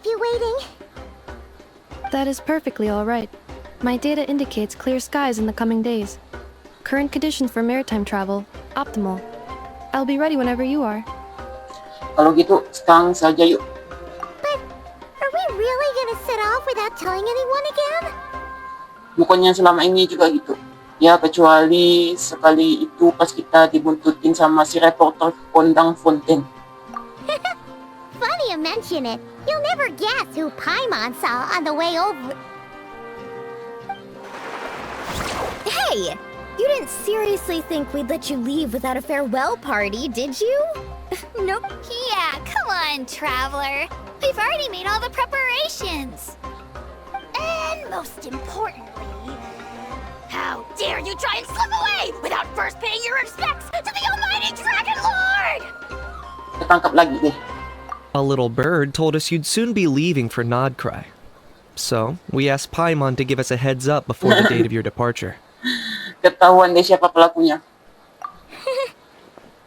keep you waiting. That is perfectly alright. My data indicates clear skies in the coming days. Current conditions for maritime travel, optimal. I'll be ready whenever you are. Kalau gitu, sekarang saja yuk. But are we really gonna set off without telling anyone again? Bukannya selama ini juga gitu. Ya, kecuali sekali itu pas kita dibuntutin sama si reporter kondang Fontaine. Funny you mention it. You'll never guess who Paimon saw on the way over. Hey! You didn't seriously think we'd let you leave without a farewell party, did you? Nope. Yeah, come on, Traveler. We've already made all the preparations. And most importantly, how dare you try and slip away without first paying your respects to the almighty Dragon Lord! Ketangkap lagi deh. A little bird told us you'd soon be leaving for Nodcry. So, we asked Paimon to give us a heads up before the date of your departure. Ketahuan deh siapa pelakunya.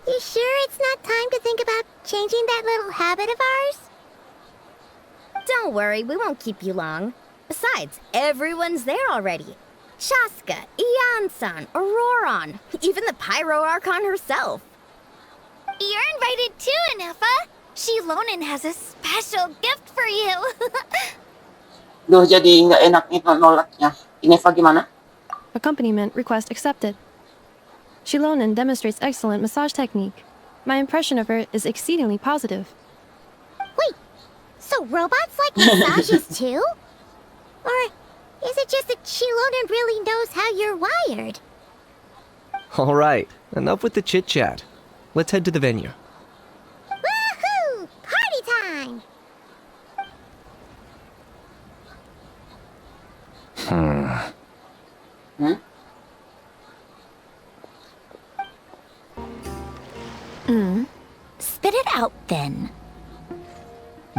You sure it's not time to think about changing that little habit of ours? Don't worry, we won't keep you long. Besides, everyone's there already. Shaska, Ian-san, Auroron, even the Pyro Archon herself. You're invited too, Anefa. Shilonen has a special gift for you. Duh, jadi nggak enak nih nolaknya. Ineva gimana? Accompaniment request accepted. Shilonen demonstrates excellent massage technique. My impression of her is exceedingly positive. Wait, so robots like massages too? Or is it just that Shilonen really knows how you're wired? Alright, enough with the chit-chat. Let's head to the venue. Woohoo! Party time! Spit it out then.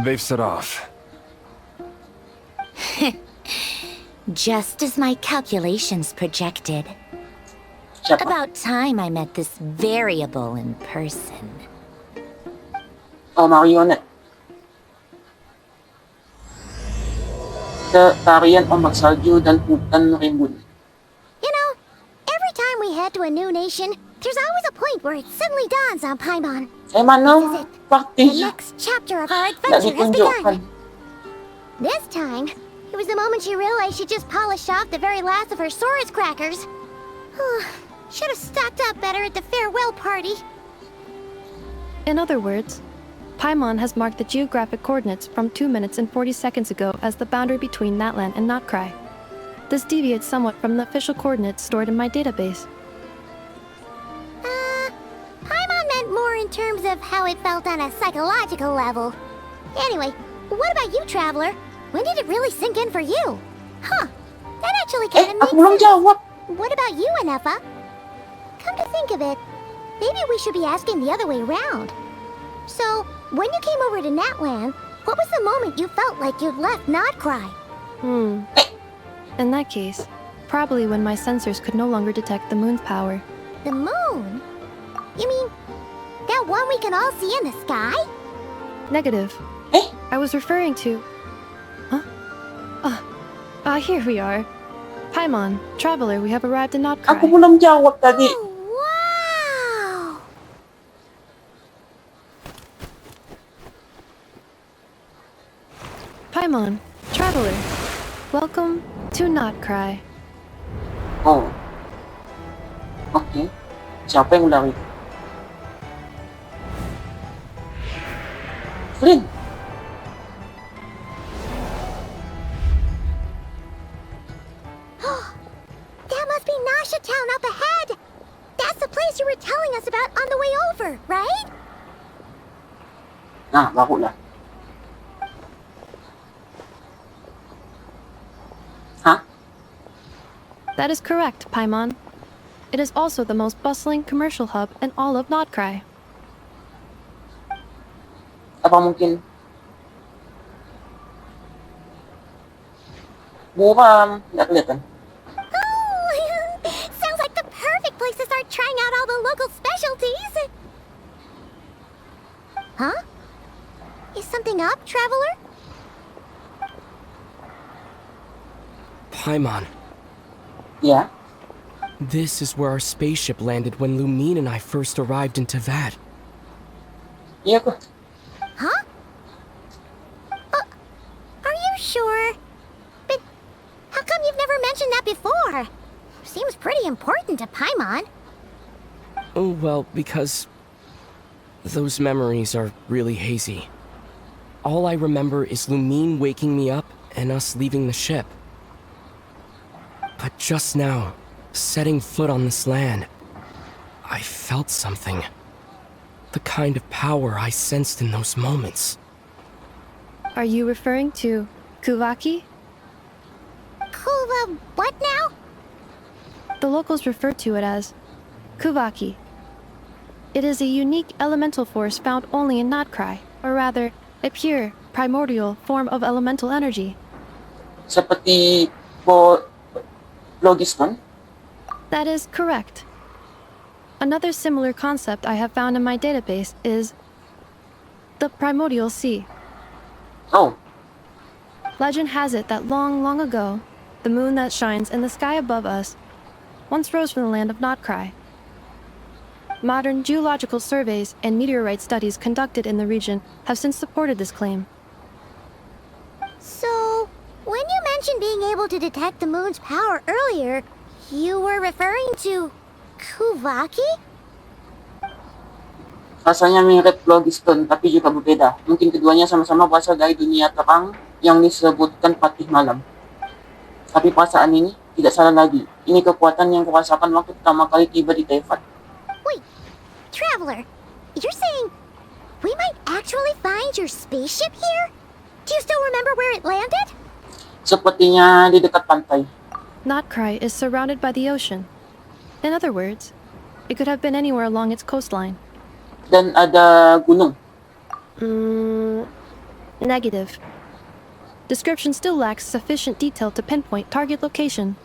They've set off. Just as my calculations projected. Siapa? About time I met this variable in person. Oh, Marionette. Tarian, Ombak, Salju, dan Hutan, Rimbun. You know, every time we head to a new nation, there's always a point where it suddenly dawns on Paimon. Mana? This is it. Praktis. The next chapter of our Nggak adventure has ditunjukkan. begun. This time, it was the moment she realized she just polished off the very last of her Saurus crackers. Should have stocked up better at the farewell party. In other words, Paimon has marked the geographic coordinates from 2 minutes and 40 seconds ago as the boundary between Natlan and Notcry. This deviates somewhat from the official coordinates stored in my database. Paimon meant more in terms of how it felt on a psychological level. Anyway, what about you, Traveler? When did it really sink in for you? Huh, that actually kind of Aku belum makes sense. jawab. What about you, Anefa? Come to think of it, maybe we should be asking the other way around. So, when you came over to Natlan, what was the moment you felt like you'd left Nodcry? In that case, probably when my sensors could no longer detect the moon's power. The moon? You mean, that one we can all see in the sky? Negative. I was referring to... Huh? Here we are. Paimon, Traveler, we have arrived in Notcry. Aku belum jawab tadi. Oh, wow! Paimon, Traveler, welcome to Notcry. Oh. Oke. Siapa yang udah itu? Flynn. That must be Nasha Town up ahead! That's the place you were telling us about on the way over, right? Nah, baru lah. Hah? That is correct, Paimon. It is also the most bustling commercial hub in all of Notcry. Apa mungkin buram? Nggak kelihatan. Oh, sounds like the perfect place to start trying out all the local specialties. Huh? Is something up, Traveler? Paimon, Yeah? this is where our spaceship landed when Lumine and I first arrived in Tavad. Iya ko. Huh? Are you sure? But how come you've never mentioned that before? Seems pretty important to Paimon. Oh, well, because those memories are really hazy. All I remember is Lumine waking me up and us leaving the ship. But just now, setting foot on this land, I felt something. The kind of power I sensed in those moments. Are you referring to Kuvaki? Kuva, what now? The locals refer to it as Kuvaki. It is a unique elemental force found only in Notcry, or rather, a pure, primordial form of elemental energy. Seperti po Logiston. That is correct. Another similar concept I have found in my database is the primordial sea. Oh, Legend has it that long, long ago, the moon that shines in the sky above us once rose from the land of Notcry. Modern geological surveys and meteorite studies conducted in the region have since supported this claim. So, when you mentioned being able to detect the moon's power earlier, you were referring to Kuvaki? rasanya mirip Logiston tapi juga berbeda. Mungkin keduanya sama-sama berasal dari dunia terang yang disebutkan Patih Malam. Tapi perasaan ini tidak salah lagi. Ini kekuatan yang kurasakan waktu pertama kali tiba di Teyvat. Wait, Traveler, you're saying we might actually find your spaceship here? Do you still remember where it landed? Sepertinya di dekat pantai. Notcry is surrounded by the ocean. In other words, it could have been anywhere along its coastline. Dan ada gunung. Negative. Description still lacks sufficient detail to pinpoint target location.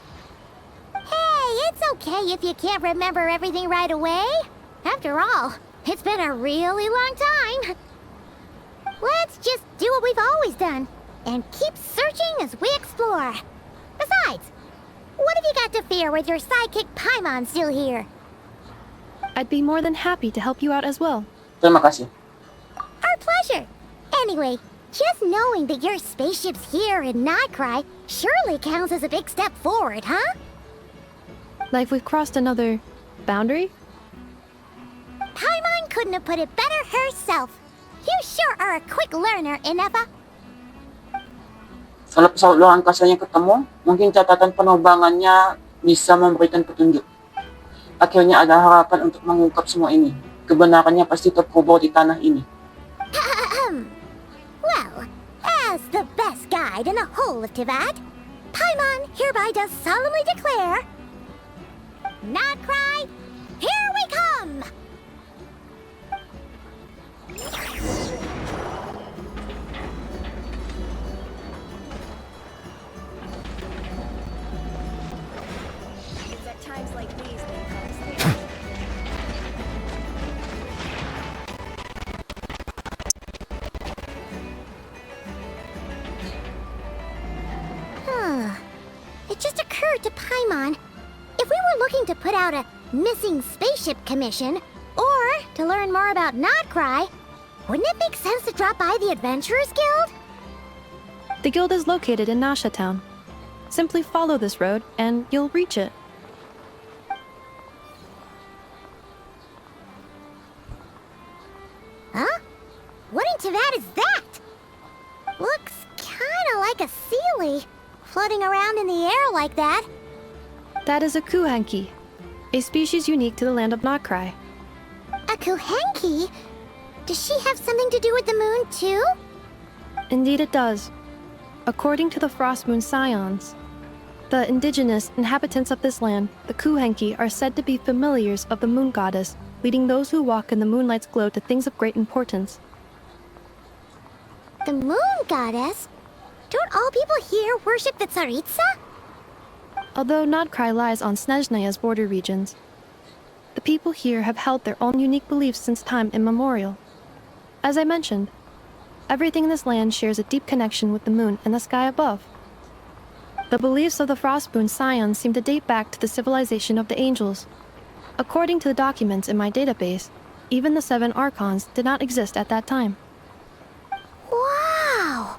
Hey, it's okay if you can't remember everything right away. After all, it's been a really long time. Let's just do what we've always done and keep searching as we explore. Besides, what have you got to fear with your sidekick Paimon still here? I'd be more than happy to help you out as well. Terima kasih. Our pleasure. Anyway, just knowing that your spaceship's here in Notcry surely counts as a big step forward, huh? Like we've crossed another boundary? Paimon couldn't have put it better herself. You sure are a quick learner, Inefa. Kalau pesawat luar angkasa yang ketemu, mungkin catatan penerbangannya bisa memberikan petunjuk. Akhirnya ada harapan untuk mengungkap semua ini. Kebenarannya pasti terkubur di tanah ini. Well, as the best guide in the whole of Teyvat, Paimon hereby does solemnly declare, Notcry, here we come! It's at times like these that he comes It just occurred to Paimon, if we were looking to put out a missing spaceship commission, or to learn more about Notcry, wouldn't it make sense to drop by the Adventurers Guild? The guild is located in Nasha Town. Simply follow this road and you'll reach it. Huh? What in Teyvat is that? Looks kinda like a Sealy, floating around in the air like that. That is a Kuhanki, a species unique to the land of Notcry. A Kuhenki? Does she have something to do with the moon, too? Indeed it does. According to the Frost Moon Scions, the indigenous inhabitants of this land, the Kuhenki, are said to be familiars of the moon goddess, leading those who walk in the moonlight's glow to things of great importance. The moon goddess? Don't all people here worship the Tsaritsa? Although Notcry lies on Snezhnaya's border regions, the people here have held their own unique beliefs since time immemorial. As I mentioned, everything in this land shares a deep connection with the moon and the sky above. The beliefs of the Frostmoon Scions seem to date back to the civilization of the angels. According to the documents in my database, even the 7 Archons did not exist at that time. Wow!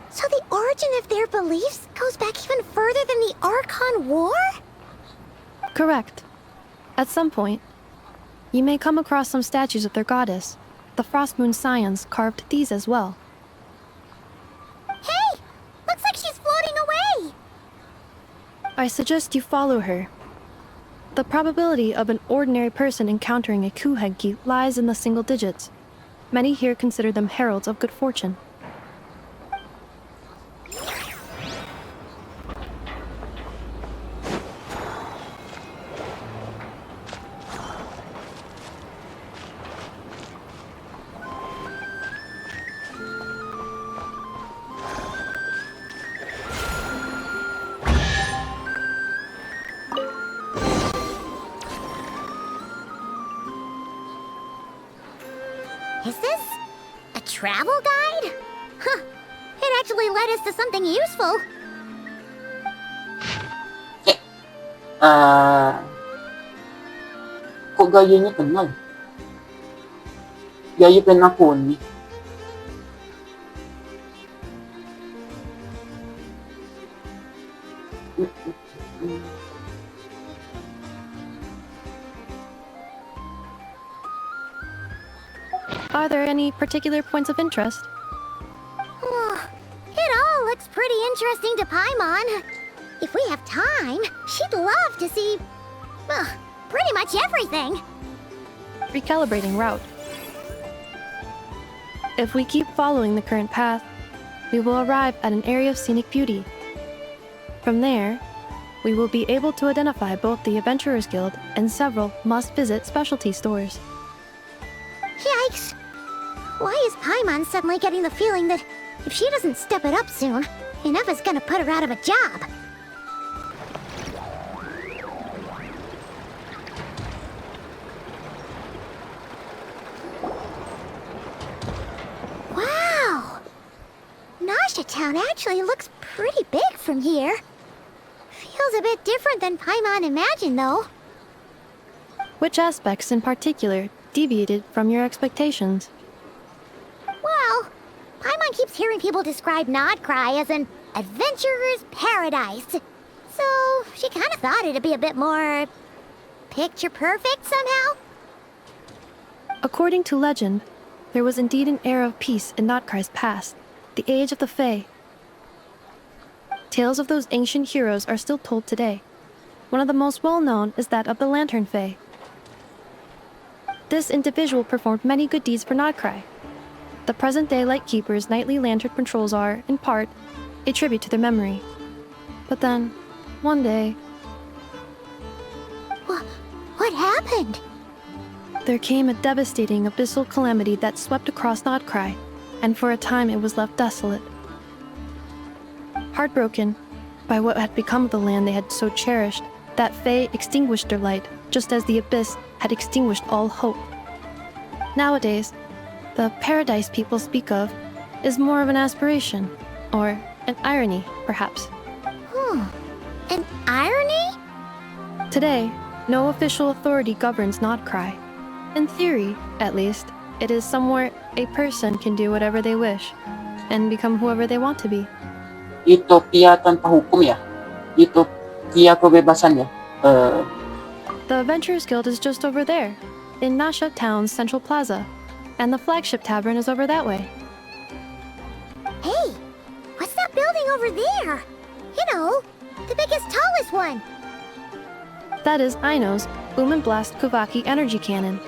So the origin of their beliefs goes back even further than the Archon War? Correct. At some point, you may come across some statues of their goddess. The Frostmoon Scions carved these as well. Hey! Looks like she's floating away! I suggest you follow her. The probability of an ordinary person encountering a Kuhenki lies in the single digits. Many here consider them heralds of good fortune. Is this a travel guide? Huh. It actually led us to something useful. Kok gayanya kenal? Gaya penakon ni. Are there any particular points of interest? It all looks pretty interesting to Paimon. If we have time, she'd love to see, pretty much everything. Recalibrating route. If we keep following the current path, we will arrive at an area of scenic beauty. From there, we will be able to identify both the Adventurers Guild and several must-visit specialty stores. Yikes! Why is Paimon suddenly getting the feeling that if she doesn't step it up soon, enough is gonna put her out of a job? Wow! Nasha Town actually looks pretty big from here. Feels a bit different than Paimon imagined, though. Which aspects in particular deviated from your expectations? Well, Paimon keeps hearing people describe Nodcry as an adventurer's paradise. So, she kind of thought it'd be a bit more picture-perfect somehow. According to legend, there was indeed an era of peace in Nodcry's past, the age of the Fae. Tales of those ancient heroes are still told today. One of the most well-known is that of the Lantern Fae. This individual performed many good deeds for Nodcry. The present-day Lightkeeper's nightly lantern patrols are, in part, a tribute to their memory. But then, one day... What happened? There came a devastating abyssal calamity that swept across Nodcry, and for a time it was left desolate. Heartbroken by what had become of the land they had so cherished, that Fae extinguished their light, just as the abyss had extinguished all hope. Nowadays, the paradise people speak of is more of an aspiration, or an irony, perhaps. An irony? Today, no official authority governs Nodcry. In theory, at least, it is somewhere a person can do whatever they wish, and become whoever they want to be. Utopia tanpa hukum ya? Utopia kebebasan ya? The Adventurers Guild is just over there, in Nasha Town's Central Plaza, and the flagship tavern is over that way. Hey, what's that building over there? You know, the biggest, tallest one. That is Aino's Blast Kuvaki energy cannon.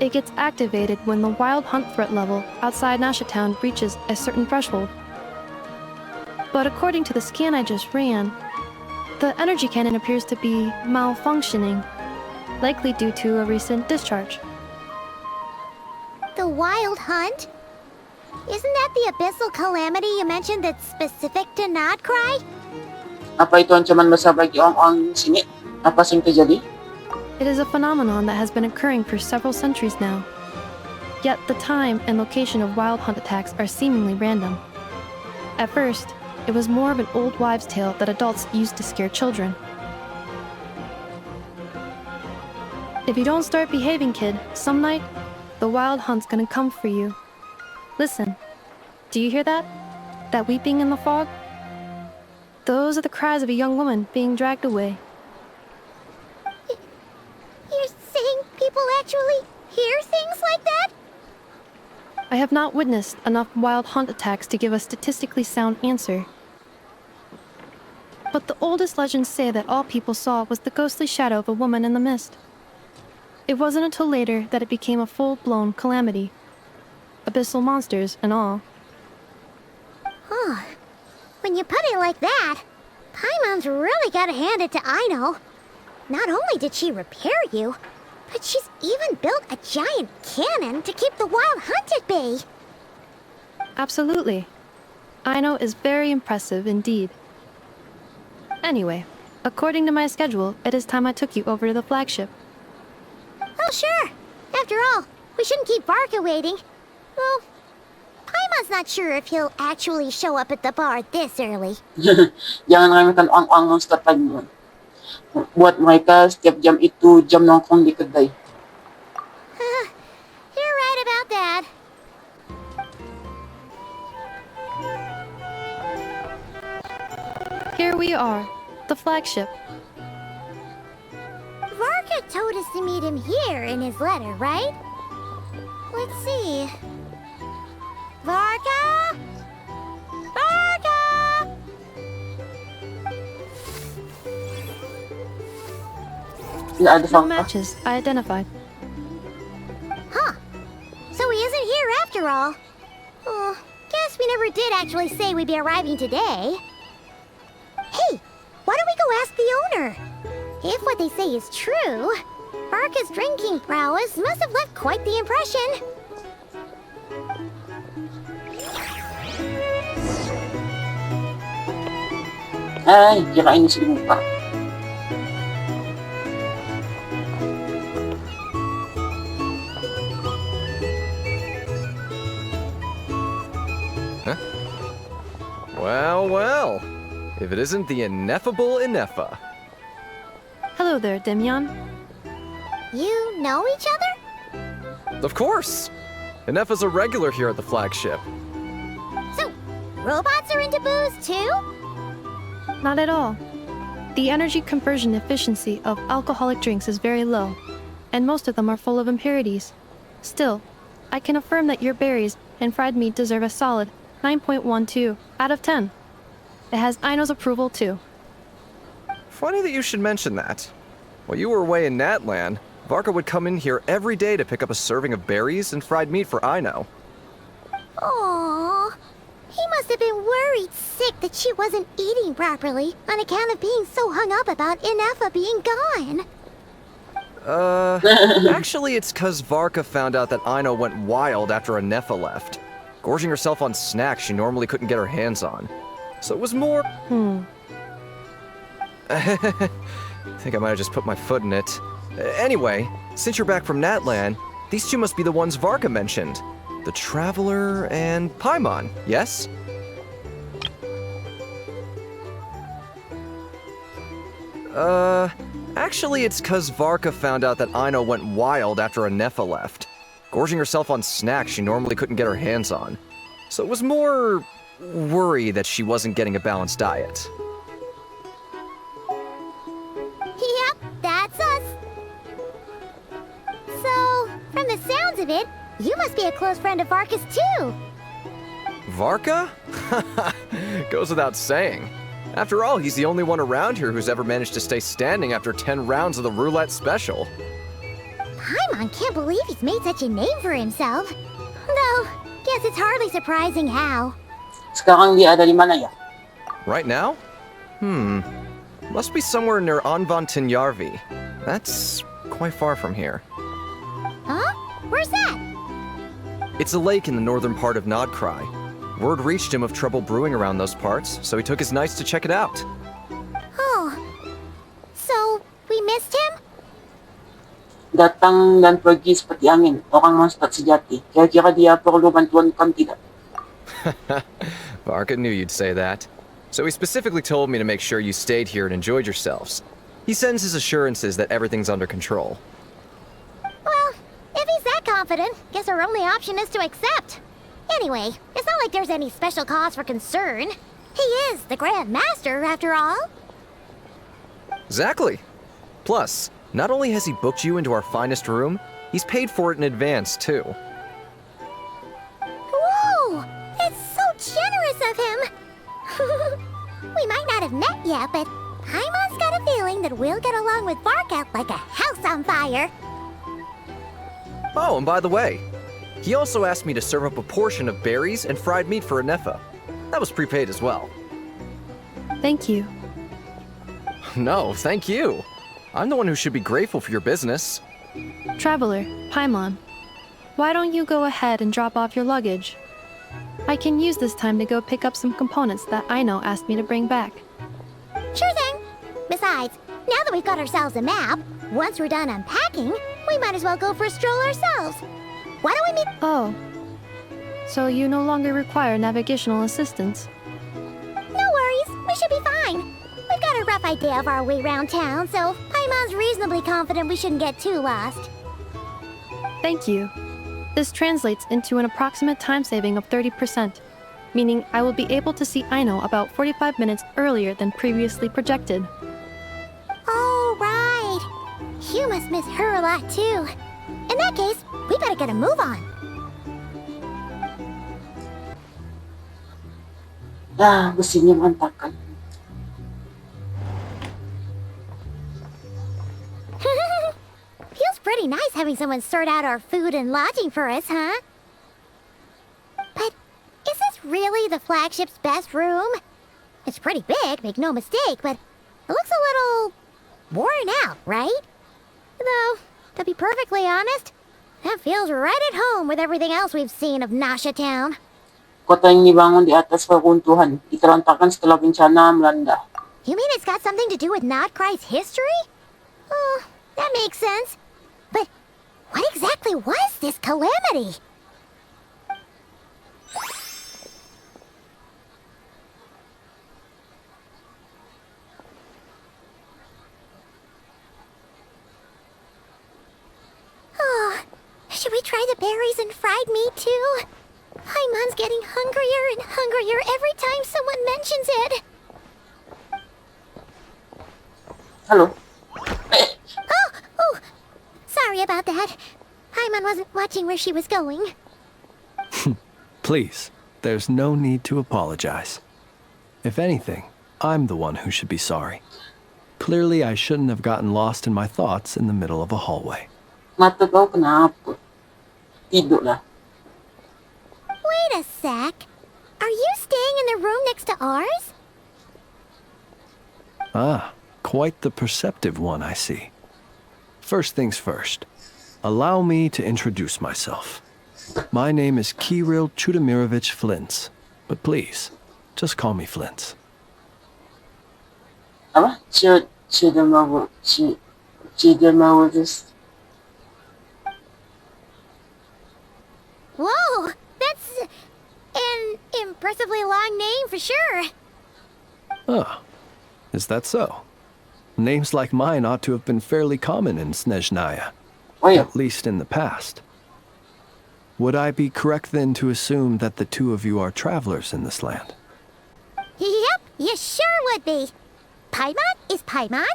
It gets activated when the wild hunt threat level outside Nasha Town reaches a certain threshold. But according to the scan I just ran, the energy cannon appears to be malfunctioning, likely due to a recent discharge. The wild hunt? Isn't that the abyssal calamity you mentioned that's specific to Nodcry? Apa itu ancaman besar bagi orang-orang sini? Apa yang terjadi? It is a phenomenon that has been occurring for several centuries now. Yet the time and location of wild hunt attacks are seemingly random. At first, it was more of an old wives' tale that adults used to scare children. If you don't start behaving, kid, some night, the wild hunt's gonna come for you. Listen, do you hear that? That weeping in the fog? Those are the cries of a young woman being dragged away. You're saying people actually hear things like that? I have not witnessed enough wild hunt attacks to give a statistically sound answer. But the oldest legends say that all people saw was the ghostly shadow of a woman in the mist. It wasn't until later that it became a full-blown calamity. Abyssal monsters and all. Oh, when you put it like that, Paimon's really gotta hand it to Aino. Not only did she repair you, but she's even built a giant cannon to keep the wild hunt at bay. Absolutely. Aino is very impressive indeed. Anyway, according to my schedule, it is time I took you over to the flagship. Oh, sure. After all, we shouldn't keep Varka waiting. Well, Paimon's not sure if he'll actually show up at the bar this early. Jangan kalimutan ang non-stop time yun. Buat mereka setiap jam itu jam nongkrong di kedai. You're right about that. Here we are, the flagship. Varka told us to meet him here in his letter, right? Let's see. Varka? Varka! Sila ada No Hampa. matches identified. Huh. So he isn't here after all. Oh, guess we never did actually say we'd be arriving today. Hey, why don't we go ask the owner? If what they say is true, Varka's drinking prowess must have left quite the impression. Ay, kirain niya si Hampa. Well, well. If it isn't the ineffable Ineffa. Hello there, Demyon. You know each other? Of course! Ineffa's a regular here at the flagship. So, robots are into booze too? Not at all. The energy conversion efficiency of alcoholic drinks is very low, and most of them are full of impurities. Still, I can affirm that your berries and fried meat deserve a solid 9.12 out of 10. It has Aino's approval too. Funny that you should mention that. While you were away in Natlan, Varka would come in here every day to pick up a serving of berries and fried meat for Aino. Aww. He must have been worried sick that she wasn't eating properly on account of being so hung up about Ineffa being gone. Actually it's 'cause Varka found out that Aino went wild after Ineffa left, gorging herself on snacks she normally couldn't get her hands on. So it was more... I think I might have just put my foot in it. Anyway, since you're back from Natlan, these two must be the ones Varka mentioned. The Traveler and Paimon, yes? Actually it's 'cause Varka found out that Aino went wild after Ineffa left, gorging herself on snacks she normally couldn't get her hands on. So it was more worry that she wasn't getting a balanced diet. Yep, that's us. So, from the sounds of it, you must be a close friend of Varka's too. Varka? Goes without saying. After all, he's the only one around here who's ever managed to stay standing after 10 rounds of the roulette special. Paimon can't believe he's made such a name for himself. Though, guess it's hardly surprising how. Sekarang dia ada di mana ya? Right now? Must be somewhere near Anvantinyarvi. That's quite far from here. Huh? Where's that? It's a lake in the northern part of Nodcry. Word reached him of trouble brewing around those parts, so he took his knights to check it out. Oh. So, we missed him? Datang dan pergi seperti angin, orang monster sejati. Kira-kira dia perlu bantuan kan tidak? Varka knew you'd say that. So he specifically told me to make sure you stayed here and enjoyed yourselves. He sends his assurances that everything's under control. Well, if he's that confident, guess our only option is to accept. Anyway, it's not like there's any special cause for concern. He is the Grand Master, after all. Exactly. Plus, not only has he booked you into our finest room, he's paid for it in advance, too. Whoa! It's so generous of him! We might not have met yet, but Paimon's got a feeling that we'll get along with Varka like a house on fire. Oh, and by the way, he also asked me to serve up a portion of berries and fried meat for Anefa. That was prepaid as well. Thank you. No, thank you. I'm the one who should be grateful for your business. Traveler, Paimon, why don't you go ahead and drop off your luggage? I can use this time to go pick up some components that Aino asked me to bring back. Sure thing. Besides, now that we've got ourselves a map, once we're done unpacking, we might as well go for a stroll ourselves. Why don't we meet... Oh. So you no longer require navigational assistance? No worries, we should be fine. We've got a rough idea of our way around town, so Paimon's reasonably confident we shouldn't get too lost. Thank you. This translates into an approximate time saving of 30%, meaning I will be able to see Aino about 45 minutes earlier than previously projected. Oh, right. You must miss her a lot, too. In that case, we better get a move on. Gusto niya mantakan. Feels pretty nice having someone sort out our food and lodging for us, huh? But is this really the flagship's best room? It's pretty big, make no mistake, but it looks a little worn out, right? Though, to be perfectly honest, that feels right at home with everything else we've seen of Nasha Town. Kota yung nibangon di atas peruntuhan. Itarantakan setelah bencana melanda. You mean it's got something to do with Nodcry's history? Oh, that makes sense. But what exactly was this calamity? Oh, should we try the berries and fried meat too? Paimon's getting hungrier and hungrier every time someone mentions it. Hello? Oh, sorry about that. Paimon wasn't watching where she was going. Please, there's no need to apologize. If anything, I'm the one who should be sorry. Clearly, I shouldn't have gotten lost in my thoughts in the middle of a hallway. Matagaw kenapa? Tidur lah. Wait a sec. Are you staying in the room next to ours? Ah, quite the perceptive one, I see. First things first. Allow me to introduce myself. My name is Kirill Chudamirovich Flintz, but please, just call me Flintz. Apa? Chidamawo. Whoa, that's an impressively long name for sure. Oh, is that so? Names like mine ought to have been fairly common in Snezhnaya, Oh yeah. at least in the past. Would I be correct then to assume that the two of you are travelers in this land? Yep, you sure would be. Paimon is Paimon,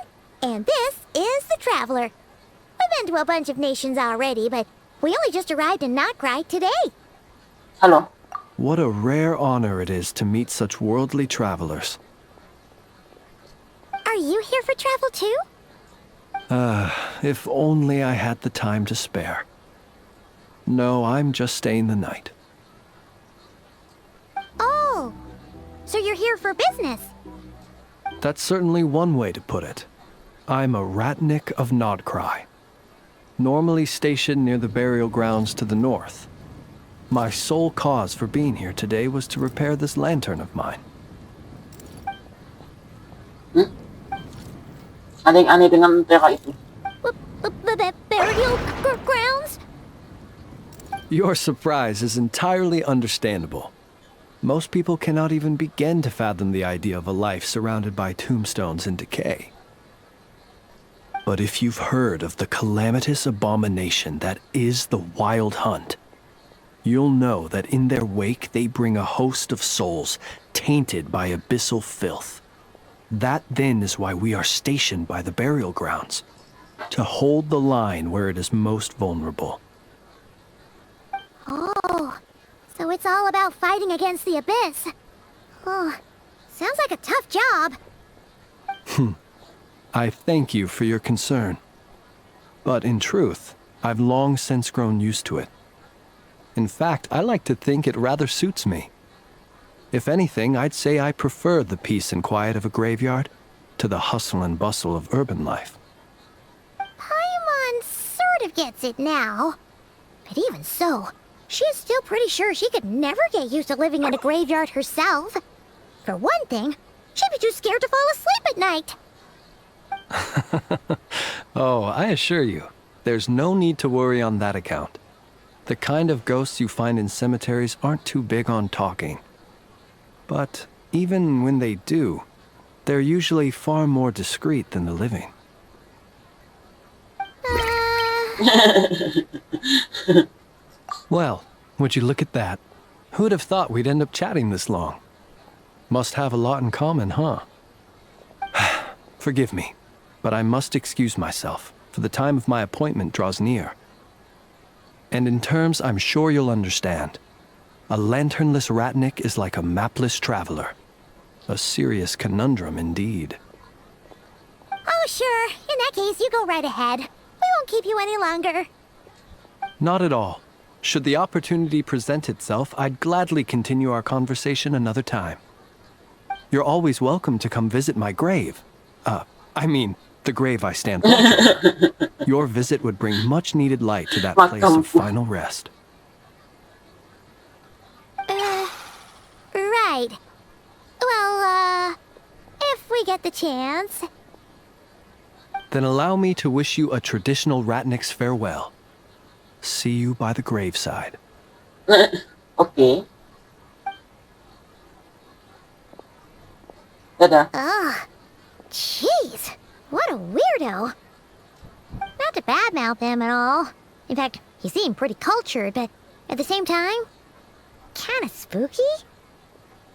and this is the Traveler. We've been to a bunch of nations already, but we only just arrived in Nodcry today. Hello? What a rare honor it is to meet such worldly travelers. Are you here for travel too? If only I had the time to spare. No, I'm just staying the night. Oh, so you're here for business? That's certainly one way to put it. I'm a Ratnik of Nodcry, normally stationed near the burial grounds to the north. My sole cause for being here today was to repair this lantern of mine. Aneh-aneh dengan pera itu. Burial grounds? Your surprise is entirely understandable. Most people cannot even begin to fathom the idea of a life surrounded by tombstones and decay. But if you've heard of the calamitous abomination that is the Wild Hunt, you'll know that in their wake they bring a host of souls tainted by abyssal filth. That then is why we are stationed by the burial grounds, to hold the line where it is most vulnerable. Oh, so it's all about fighting against the abyss. Oh, sounds like a tough job. I thank you for your concern. But in truth, I've long since grown used to it. In fact, I like to think it rather suits me. If anything, I'd say I prefer the peace and quiet of a graveyard to the hustle and bustle of urban life. Paimon sort of gets it now. But even so, she's still pretty sure she could never get used to living in a graveyard herself. For one thing, she'd be too scared to fall asleep at night. Oh, I assure you, there's no need to worry on that account. The kind of ghosts you find in cemeteries aren't too big on talking. But even when they do, they're usually far more discreet than the living. Well, would you look at that? Who'd have thought we'd end up chatting this long? Must have a lot in common, huh? Forgive me, but I must excuse myself, for the time of my appointment draws near. And in terms I'm sure you'll understand, a lanternless ratnik is like a mapless traveler. A serious conundrum indeed. Oh, sure. In that case, you go right ahead. We won't keep you any longer. Not at all. Should the opportunity present itself, I'd gladly continue our conversation another time. You're always welcome to come visit my grave. I mean, the grave I stand watch over. Your visit would bring much needed light to that place of final rest. Right. Well, if we get the chance. Then allow me to wish you a traditional ratnik's farewell. See you by the graveside. Okay. Tada. Ugh. Jeez. What a weirdo. Not to badmouth him at all. In fact, he seemed pretty cultured, but at the same time, kinda spooky.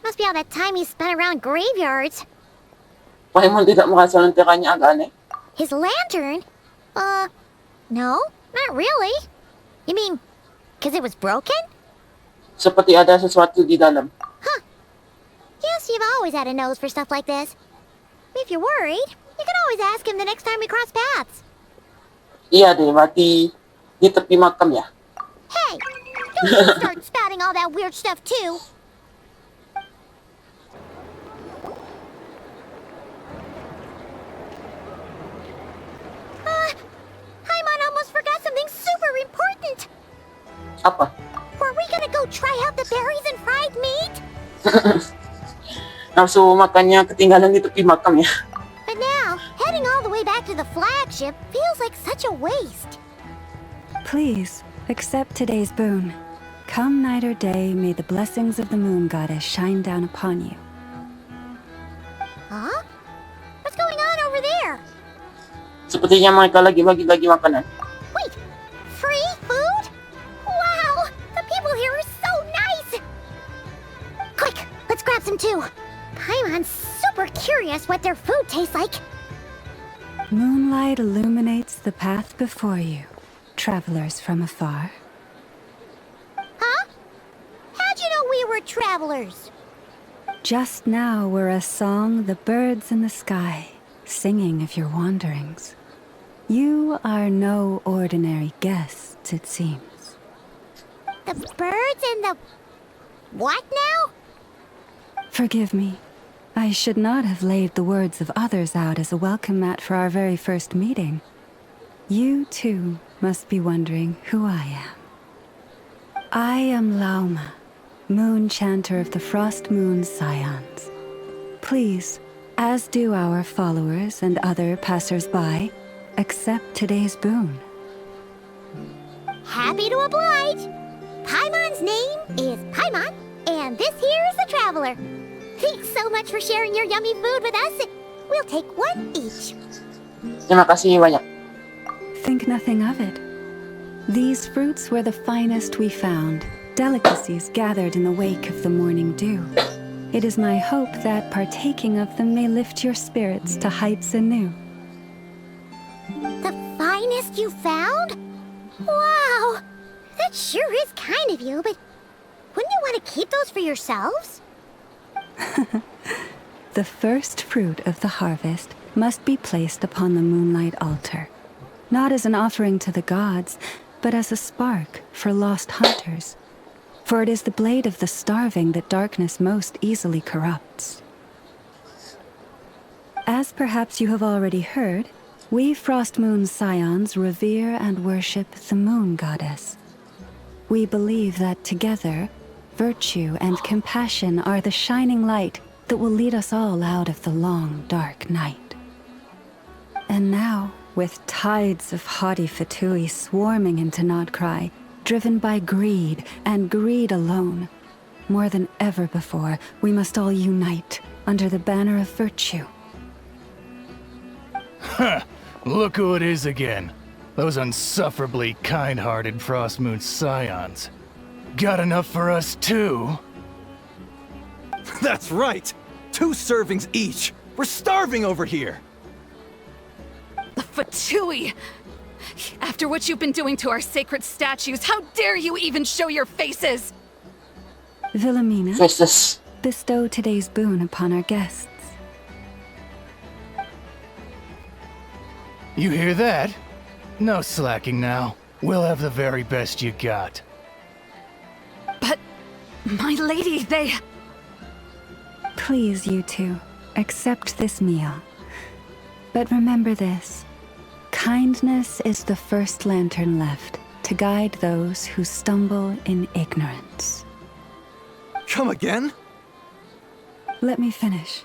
Must be all that time he spent around graveyards. Paimon tidak merasa lentiranya agak aneh. His lantern? No, not really. You mean, 'cause it was broken? Seperti ada sesuatu di dalam. Huh. Guess you've always had a nose for stuff like this. If you're worried, you can always ask him the next time we cross paths. Iya deh, berarti di tepi makam ya. Hey, don't you start spouting all that weird stuff too. Paimon almost forgot something super important. Apa? Were we gonna go try out the berries and fried meat? Nafsu makannya ketinggalan di tepi makam ya. But now, heading all the way back to the flagship feels like such a waste. Please, accept today's boon. Come night or day, may the blessings of the moon goddess shine down upon you. Huh? What's going on over there? Sepertinya mereka lagi bagi-bagi makanan. Wait, free food? Wow, the people here are so nice! Quick, let's grab some too. Paimon's super curious what their food tastes like. Moonlight illuminates the path before you, travelers from afar. Huh? How'd you know we were travelers? Just now were a song the birds in the sky, singing of your wanderings. You are no ordinary guests, it seems. The birds and the... what now? Forgive me. I should not have laid the words of others out as a welcome mat for our very first meeting. You, too, must be wondering who I am. I am Lauma, moon chanter of the Frost Moon's scions. Please, as do our followers and other passers-by, accept today's boon. Happy to oblige. Paimon's name is Paimon, And this here is the traveler. Thanks so much for sharing your yummy food with us. We'll take one each. Terima kasih banyak. Think nothing of it. These fruits were the finest we found, delicacies gathered in the wake of the morning dew. It is my hope that partaking of them may lift your spirits to heights anew. The finest you found? Wow! That sure is kind of you, but wouldn't you want to keep those for yourselves? The first fruit of the harvest must be placed upon the moonlight altar, not as an offering to the gods, but as a spark for lost hunters. For it is the blade of the starving that darkness most easily corrupts. As perhaps you have already heard, we Frost Moon Scions revere and worship the moon goddess. We believe that together, virtue and compassion are the shining light that will lead us all out of the long, dark night. And now, with tides of haughty Fatui swarming into Nodcry, driven by greed, and greed alone, more than ever before, we must all unite under the banner of virtue. Huh! Look who it is again. Those unsufferably kind-hearted Frostmoon Scions. Got enough for us too? That's right! 2 servings each! We're starving over here! The Fatui! After what you've been doing to our sacred statues, how dare you even show your faces? Wilhelmina, Festus. bestow today's boon upon our guests. You hear that? No slacking now. We'll have the very best you got. But, my lady, they... Please, you two, accept this meal. But remember this. Kindness is the first lantern left to guide those who stumble in ignorance. Come again? Let me finish.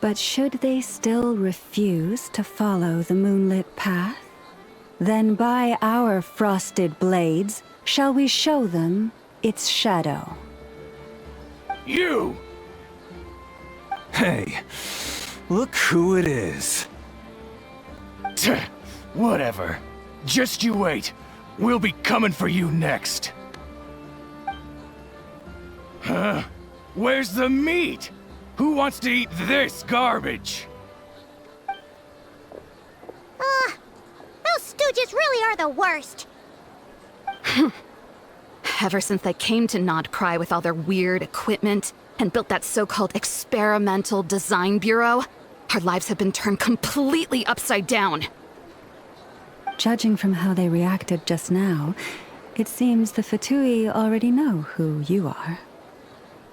But should they still refuse to follow the moonlit path, then by our frosted blades shall we show them its shadow. You! Hey, look who it is. Tch, whatever. Just you wait. We'll be coming for you next. Huh? Where's the meat? Who wants to eat this garbage? Those stooges really are the worst. Ever since they came to Nodcry with all their weird equipment and built that so-called experimental design bureau, our lives have been turned completely upside down. Judging from how they reacted just now, it seems the Fatui already know who you are.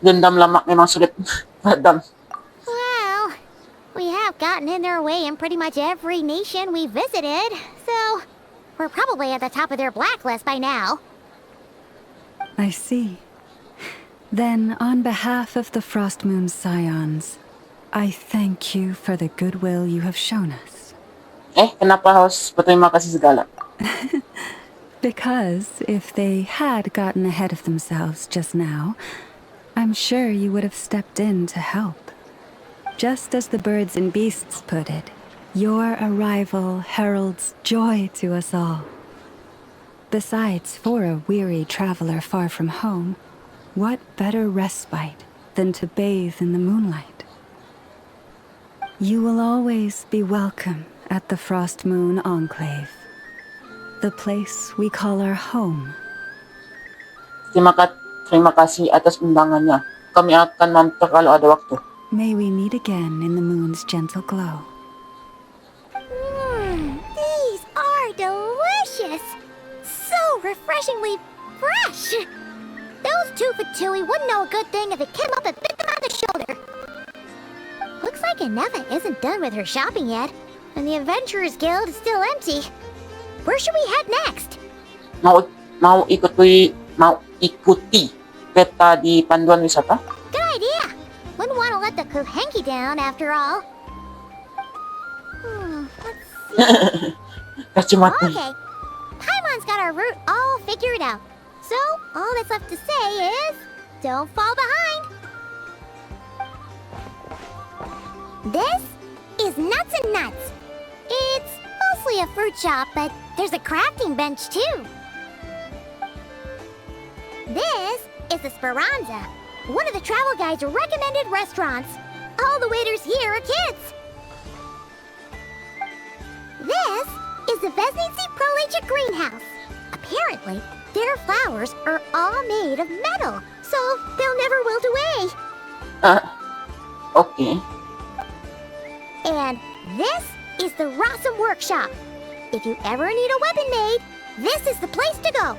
Dendam lama memang sulit padam. Well, we have gotten in their way in pretty much every nation we visited, so we're probably at the top of their blacklist by now. I see. Then, on behalf of the Frost Moon Scions, I thank you for the goodwill you have shown us. Kenapa harus berterima kasih segala? Because if they had gotten ahead of themselves just now, I'm sure you would have stepped in to help. Just as the birds and beasts put it, your arrival heralds joy to us all. Besides, for a weary traveler far from home, what better respite than to bathe in the moonlight? You will always be welcome at the Frost Moon Enclave, the place we call our home. Terima kasih atas undangannya. Kami akan mampir kalau ada waktu. May we meet again in the moon's gentle glow. These are delicious! So refreshingly fresh! Those two Fatui wouldn't know a good thing if it came up and bit them on the shoulder. Looks like Aneva isn't done with her shopping yet, and the Adventurers Guild is still empty. Where should we head next? Mau ikuti peta di panduan wisata? Good idea! Wouldn't want to let the Kuhenki down after all. Let's see. Kacamata. Okay, Paimon's got our route all figured out. So, all that's left to say is... Don't fall behind. This is Nuts and Nuts. It's mostly a fruit shop, but there's a crafting bench too. This is the Speranza, one of the travel guide's recommended restaurants. All the waiters here are kids. This is the Vesnici Prolegic Greenhouse. Apparently, their flowers are all made of metal, so they'll never wilt away. Okay. And this is the Rossum Workshop. If you ever need a weapon made, this is the place to go.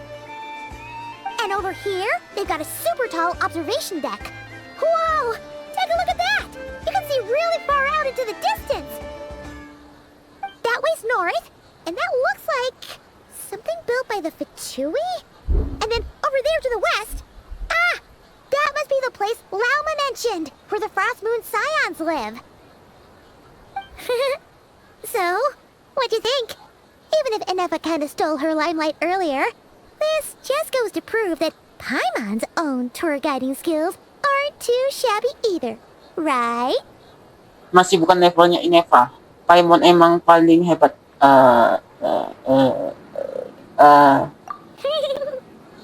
And over here, they've got a super tall observation deck. Whoa! Take a look at that! You can see really far out into the distance. That way's north, and that looks like something built by the Fatui? And then over there to the west, that must be the place Lauma mentioned, where the Frost Moon Scions live. So, what'd you think? Even if Enefa kinda stole her limelight earlier, this just goes to prove that Paimon's own tour guiding skills aren't too shabby either, right? Masih bukan levelnya Inefa. Paimon emang paling hebat.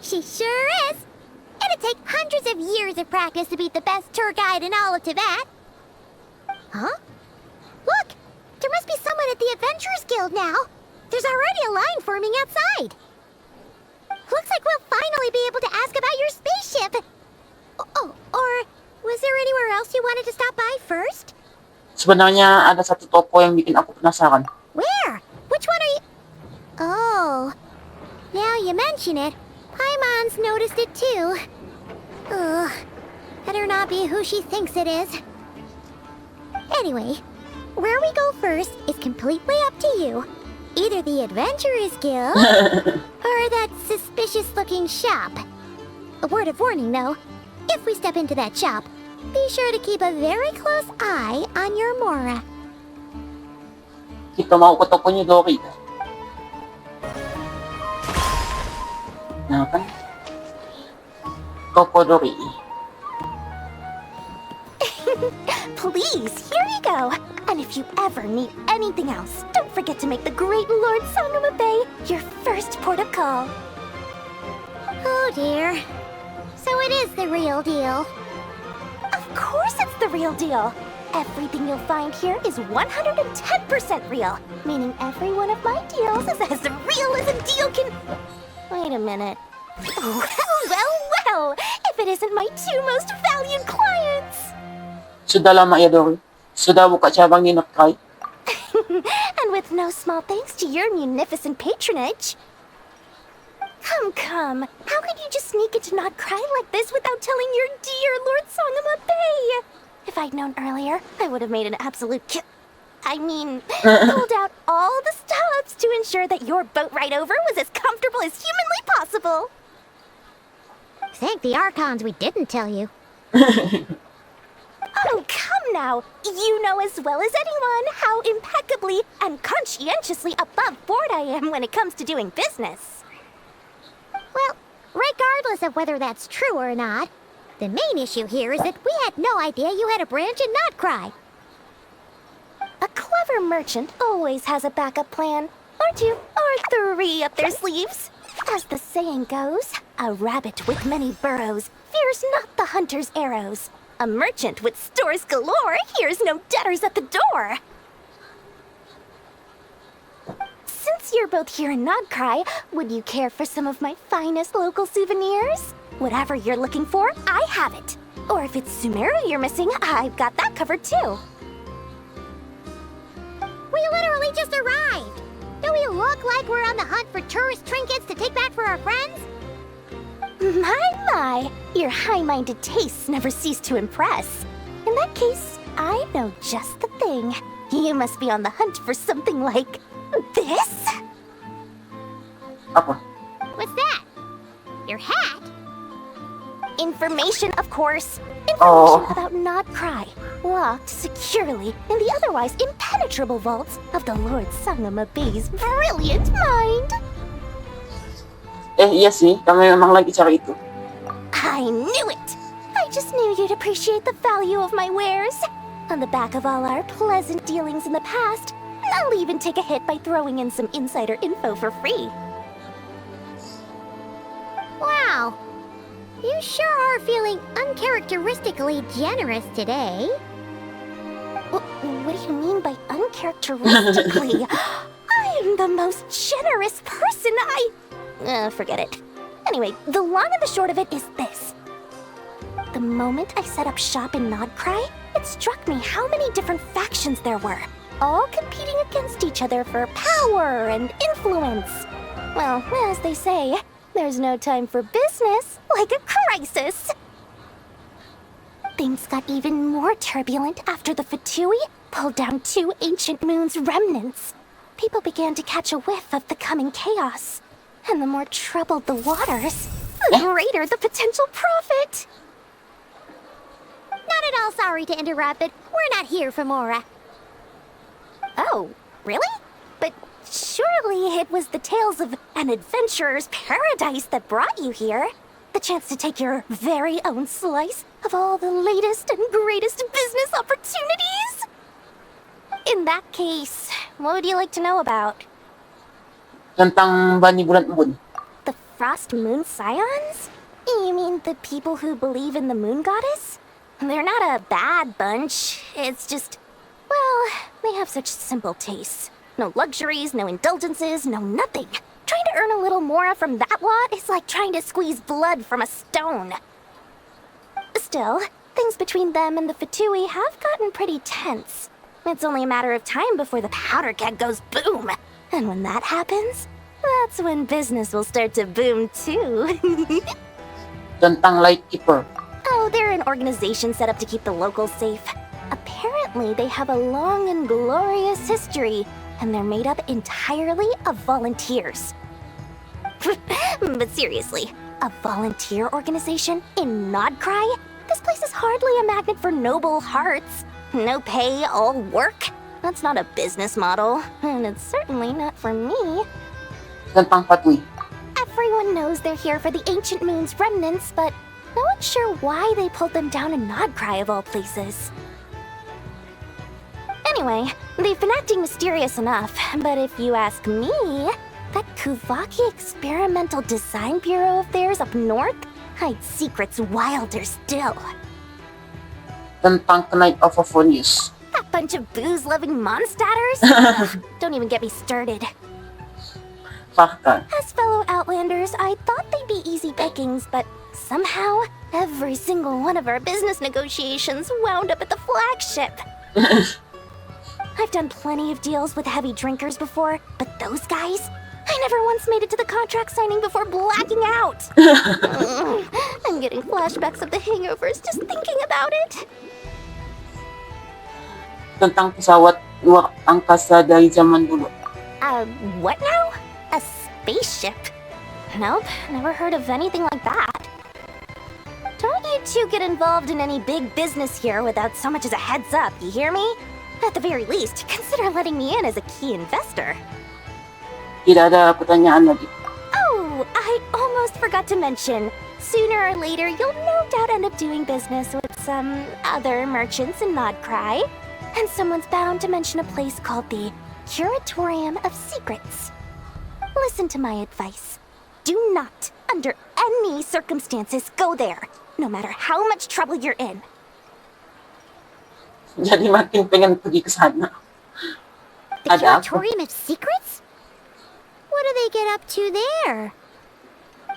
She sure is. It'd take hundreds of years of practice to beat the best tour guide in all of Tibet. Huh? Look! There must be someone at the Adventurers Guild now. There's already a line forming outside. Looks like we'll finally be able to ask about your spaceship. Oh, or was there anywhere else you wanted to stop by first? Sebenarnya ada satu toko yang bikin aku penasaran. Where? Which one are you? Oh, now you mention it, Paimon's noticed it too. Ugh, better not be who she thinks it is. Anyway, where we go first is completely up to you. Either the Adventurers Guild, or that suspicious-looking shop. A word of warning, though. If we step into that shop, be sure to keep a very close eye on your Mora. Kita mau ke tokonya Dori. Nah kan? Toko Dori. Please, here you go. And if you ever need anything else, don't forget to make the great Lord Sangama Bay your first port of call. Oh dear. So it is the real deal. Of course it's the real deal. Everything you'll find here is 110% real, meaning every one of my deals is as real as a deal can... Wait a minute. Oh, well, if it isn't my two most valued clients. Sudah lama ya Dori. Sudah buka cabang di Notkai. And with no small thanks to your munificent patronage. Come. How could you just sneak into Notkai like this without telling your dear Lord Sangama Bay? If I'd known earlier, I would have made an absolute pulled out all the stops to ensure that your boat ride over was as comfortable as humanly possible. Thank the Archons we didn't tell you. Oh, come now. You know as well as anyone how impeccably and conscientiously above board I am when it comes to doing business. Well, regardless of whether that's true or not, the main issue here is that we had no idea you had a branch in Notcry. A clever merchant always has a backup plan, or two, or three up their sleeves. As the saying goes, a rabbit with many burrows fears not the hunter's arrows. A merchant with stores galore hears no debtors at the door. Since you're both here in Nodcry, would you care for some of my finest local souvenirs? Whatever you're looking for, I have it. Or if it's Sumeru you're missing, I've got that covered too. We literally just arrived. Do we look like we're on the hunt for tourist trinkets to take back for our friends? My, your high-minded tastes never cease to impress. In that case, I know just the thing. You must be on the hunt for something like this? Apa? What's that? Your hat? Information, of course. Information about Nodcry, locked securely in the otherwise impenetrable vaults of the Lord Sangama Bay's brilliant mind. Iya sih, kami memang lagi cari itu. I knew it! always knew you'd appreciate the value of my wares. On the back of all our pleasant dealings in the past, I'll even take a hit by throwing in some insider info for free. Wow. You sure are feeling uncharacteristically generous today. What do you mean by uncharacteristically? I'm the most generous person forget it. Anyway, the long and the short of it is this. The moment I set up shop in Nodcry, it struck me how many different factions there were, all competing against each other for power and influence. Well, as they say, there's no time for business like a crisis. Things got even more turbulent after the Fatui pulled down 2 ancient moon's remnants. People began to catch a whiff of the coming chaos. And the more troubled the waters, the greater the potential profit. Not at all sorry to interrupt, but we're not here for Mora. Oh, really? But surely it was the tales of an adventurer's paradise that brought you here. The chance to take your very own slice of all the latest and greatest business opportunities? In that case, what would you like to know about? Tentang ba ni Bulan? The Frost Moon Scions? You mean the people who believe in the moon goddess? They're not a bad bunch. It's just, well, they have such simple tastes. No luxuries, no indulgences, no nothing. Trying to earn a little more from that lot is like trying to squeeze blood from a stone. Still, things between them and the Fatui have gotten pretty tense. It's only a matter of time before the powder keg goes boom. And when that happens, that's when business will start to boom too. Tentang Lightkeeper. Oh, they're an organization set up to keep the locals safe. Apparently, they have a long and glorious history, and they're made up entirely of volunteers. But seriously, a volunteer organization in Nodcry? This place is hardly a magnet for noble hearts. No pay, all work. That's not a business model, and it's certainly not for me. Tentang Fatui. Everyone knows they're here for the ancient moon's remnants, but no one's sure why they pulled them down in Nodcry of all places. Anyway, they've been acting mysterious enough, but if you ask me, that Kuvaki Experimental Design Bureau of theirs up north hides secrets wilder still. Tentang Knight of Aphonius. That bunch of booze-loving monstatters? Don't even get me started. Faktan. As fellow Outlanders, I thought they'd be easy pickings, but somehow, every single one of our business negotiations wound up at the flagship. I've done plenty of deals with heavy drinkers before, but those guys? I never once made it to the contract signing before blacking out. I'm getting flashbacks of the hangovers just thinking about it. Tentang pesawat luar angkasa dari zaman dulu. What now? A spaceship? Nope, never heard of anything like that. Don't you two get involved in any big business here without so much as a heads up, you hear me? At the very least, consider letting me in as a key investor. Tidak ada pertanyaan lagi. Oh, I almost forgot to mention. Sooner or later, you'll no doubt end up doing business with some other merchants in Nodcry. And someone's bound to mention a place called the Curatorium of Secrets. Listen to my advice. Do not, under any circumstances, go there, no matter how much trouble you're in. Jadi makin pengen pergi ke sana. The Ada apa? Curatorium of Secrets? What do they get up to there?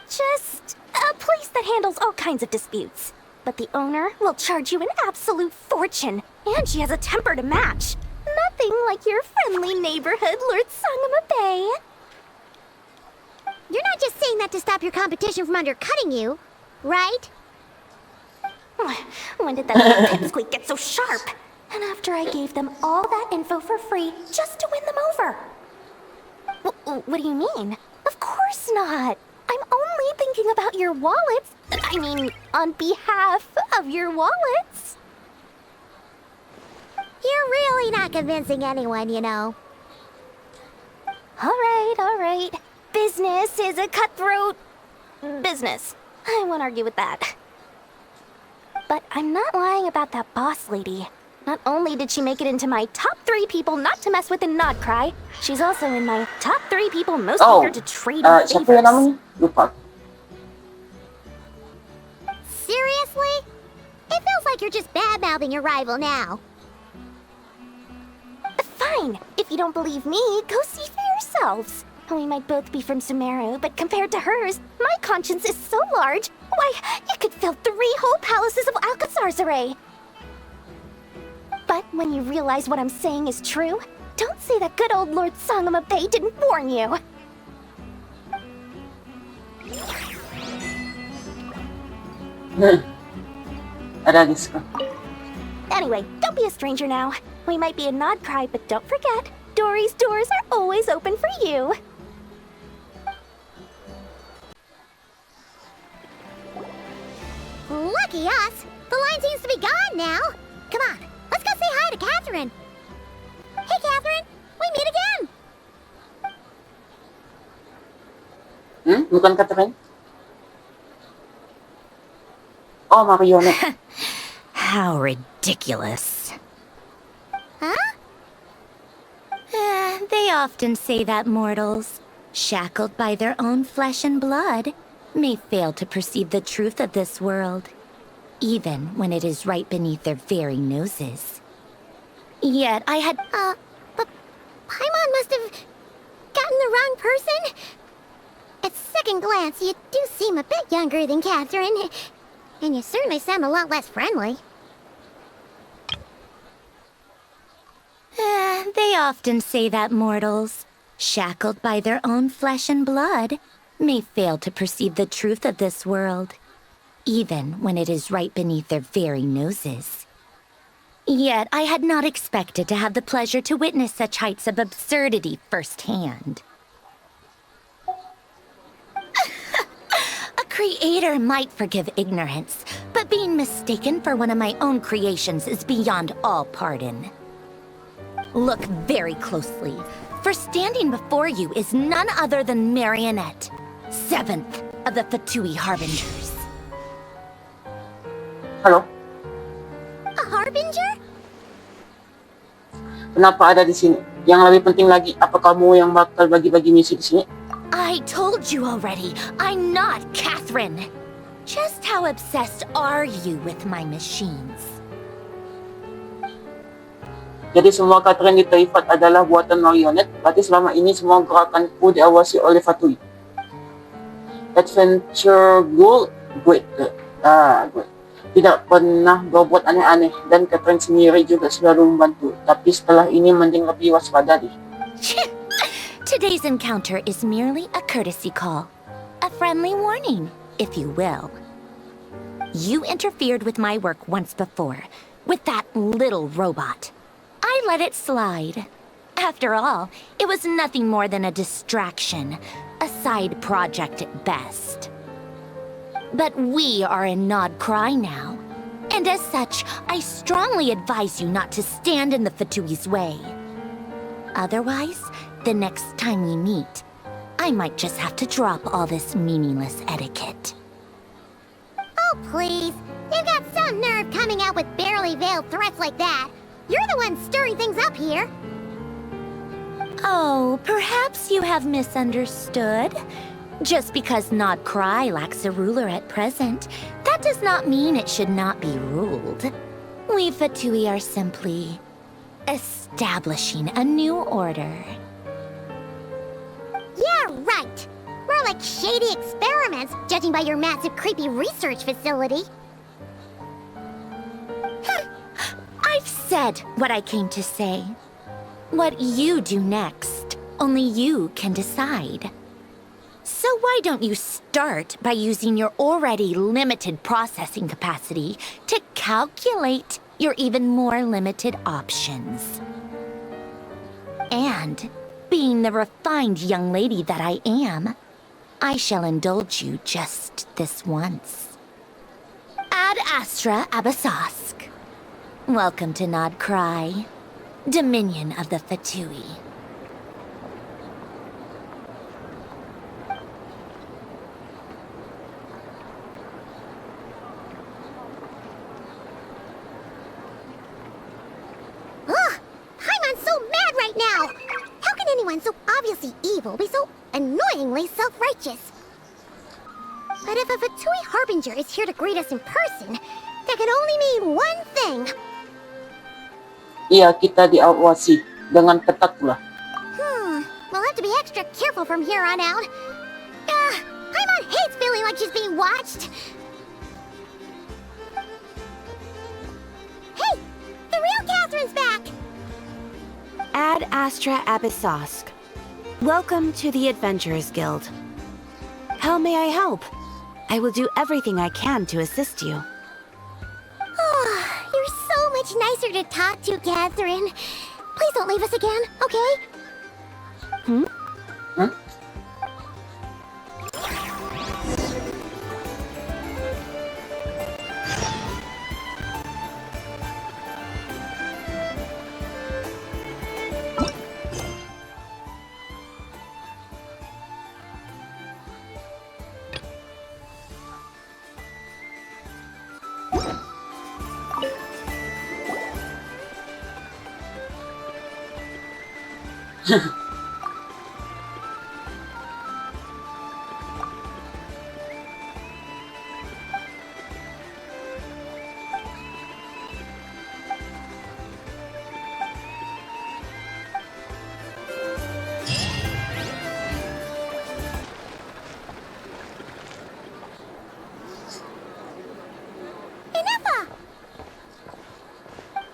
Just a place that handles all kinds of disputes. But the owner will charge you an absolute fortune, and she has a temper to match. Nothing like your friendly neighborhood Lord Sangama Bay. You're not just saying that to stop your competition from undercutting you, right? When did that little pipsqueak get so sharp? And after I gave them all that info for free just to win them over. What do you mean? Of course not. I'm only thinking about your wallets. I mean, on behalf of your wallets. You're really not convincing anyone, you know. All right. Business is a cutthroat business. I won't argue with that. But I'm not lying about that boss lady. Not only did she make it into my top 3 people not to mess with in Nodcry, she's also in my top 3 people most eager to trade in siya po yung naman favors. niya? Lupa. Seriously? It feels like you're just bad-mouthing your rival now. Fine. If you don't believe me, go see for yourselves. We might both be from Sumeru, but compared to hers, my conscience is so large. Why, you could fill 3 whole palaces of Alcazar's array. But when you realize what I'm saying is true, don't say that good old Lord Sangama Bay didn't warn you. Aragis ko. Anyway, don't be a stranger now. We might be a Nodcry, but don't forget, Dory's doors are always open for you. Lucky us! The line seems to be gone now. Come on, let's go say hi to Catherine. Hey, Catherine, we meet again. Bukan Catherine? Oh, Marione. How ridiculous. Huh? They often say that mortals, shackled by their own flesh and blood, may fail to perceive the truth of this world, even when it is right beneath their very noses. Yet I had... But Paimon must have gotten the wrong person. At second glance, you do seem a bit younger than Catherine, and you certainly sound a lot less friendly. They often say that mortals, shackled by their own flesh and blood, may fail to perceive the truth of this world, even when it is right beneath their very noses. Yet I had not expected to have the pleasure to witness such heights of absurdity firsthand. A creator might forgive ignorance, but being mistaken for one of my own creations is beyond all pardon. Look very closely, for standing before you is none other than Marionette, 7th of the Fatui Harbingers. Hello? A harbinger? Kenapa ada di sini? Yang lebih penting lagi, apa kamu yang bakal bagi-bagi misi di sini? I told you already, I'm not Catherine. Just how obsessed are you with my machines? Jadi semua Catherine di Taifat adalah buatan Marionette, berarti selama ini semua gerakanku diawasi oleh Fatui. Adventure goal, great. Tidak pernah berbuat aneh-aneh, dan Catherine sendiri juga selalu membantu. Tapi setelah ini mending lebih waspada deh. Today's encounter is merely a courtesy call. A friendly warning, if you will. You interfered with my work once before, with that little robot. I let it slide. After all, it was nothing more than a distraction, a side project at best. But we are in Nodcry now, and as such, I strongly advise you not to stand in the Fatui's way. Otherwise, the next time we meet, I might just have to drop all this meaningless etiquette. Oh, please. You've got some nerve coming out with barely veiled threats like that. You're the one stirring things up here. Oh, perhaps you have misunderstood. Just because Nodcry lacks a ruler at present, that does not mean it should not be ruled. We Fatui are simply establishing a new order. Yeah, right. More like shady experiments, judging by your massive creepy research facility. I've said what I came to say. What you do next, only you can decide. So why don't you start by using your already limited processing capacity to calculate your even more limited options? And, being the refined young lady that I am, I shall indulge you just this once. Ad Astra Abasask. Welcome to Nodcry, Dominion of the Fatui. people be so annoyingly self-righteous? But if a Fatui Harbinger is here to greet us in person, that can only mean one thing. Iya, kita diawasi dengan ketat pula. We'll have to be extra careful from here on out. Paimon hates feeling like she's being watched. Hey! The real Catherine's back! Ad Astra Abyssosk. Welcome to the Adventurers Guild. How may I help? I will do everything I can to assist you. You're so much nicer to talk to, Catherine. Please don't leave us again, okay?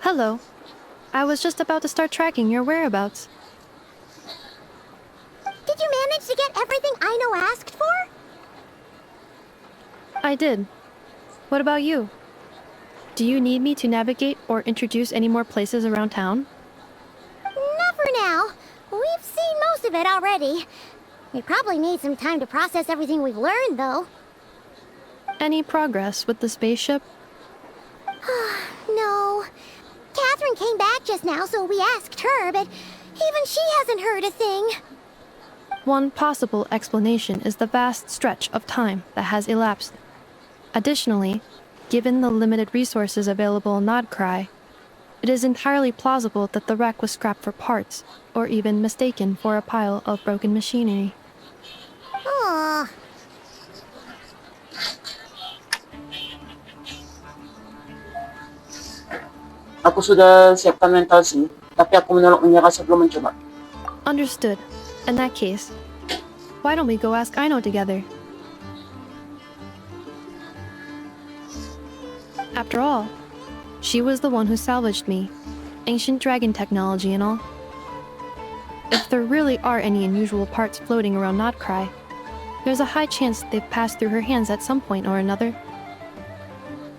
Hello. I was just about to start tracking your whereabouts. Did you manage to get everything Aino asked for? I did. What about you? Do you need me to navigate or introduce any more places around town? Not for now. We've seen most of it already. We probably need some time to process everything we've learned, though. Any progress with the spaceship? No. Catherine came back just now, so we asked her, but even she hasn't heard a thing. One possible explanation is the vast stretch of time that has elapsed. Additionally, given the limited resources available in withREACTION, it is entirely plausible that the wreck was scrapped for parts, or even mistaken for a pile of broken machinery. Aww. Aku sudah siapkan mental sih, tapi aku menolak menyerah sebelum mencoba. Understood. In that case, why don't we go ask Aino together? After all, she was the one who salvaged me. Ancient dragon technology and all. If there really are any unusual parts floating around withREACTION, there's a high chance they've passed through her hands at some point or another.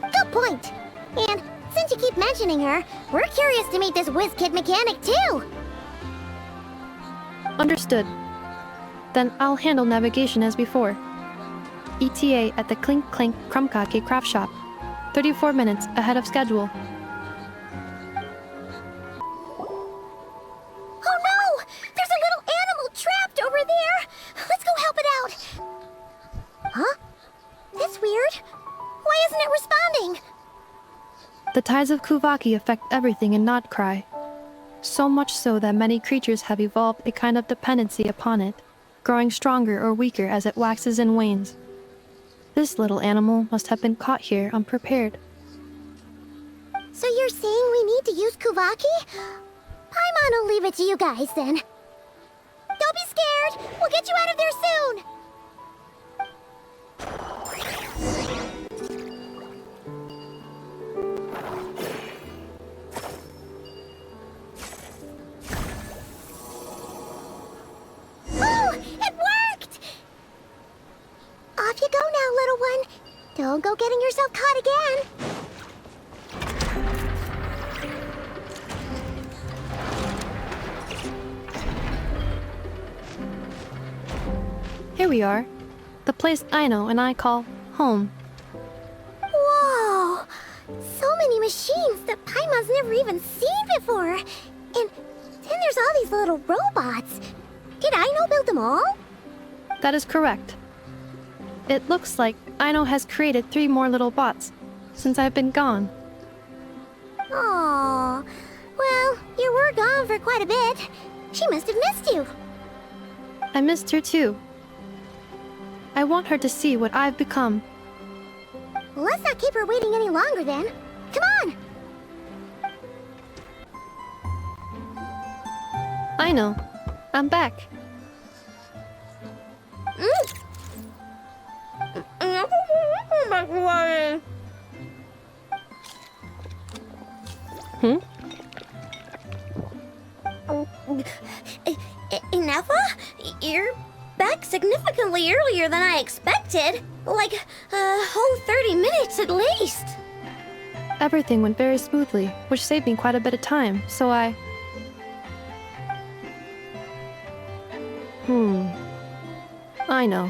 Good point. And since you keep mentioning her, we're curious to meet this whiz-kid mechanic too. Understood. Then I'll handle navigation as before. ETA at the Clink Clank Krumkake craft shop. 34 minutes ahead of schedule. Oh no! There's a little animal trapped over there! Let's go help it out! Huh? That's weird. Why isn't it responding? The tides of Kuvaki affect everything in withREACTION. So much so that many creatures have evolved a kind of dependency upon it, growing stronger or weaker as it waxes and wanes. This little animal must have been caught here unprepared. So you're saying we need to use Kuvaki? Paimon will leave it to you guys then. Don't be scared! We'll get you out of there soon! Oh! It worked! Off you go now, little one. Don't go getting yourself caught again. Here we are. The place Aino and I call home. Whoa! So many machines that Paimon's never even seen before. And then there's all these little robots. Did Aino build them all? That is correct. It looks like Aino has created 3 more little bots since I've been gone. Aww. Well, you were gone for quite a bit. She must have missed you. I missed her too. I want her to see what I've become. Let's not keep her waiting any longer then. Come on! I know. I'm back. Hmm? Ineffa? You're back significantly earlier than I expected. Like, a whole 30 minutes at least. Everything went very smoothly, which saved me quite a bit of time, so I... I know.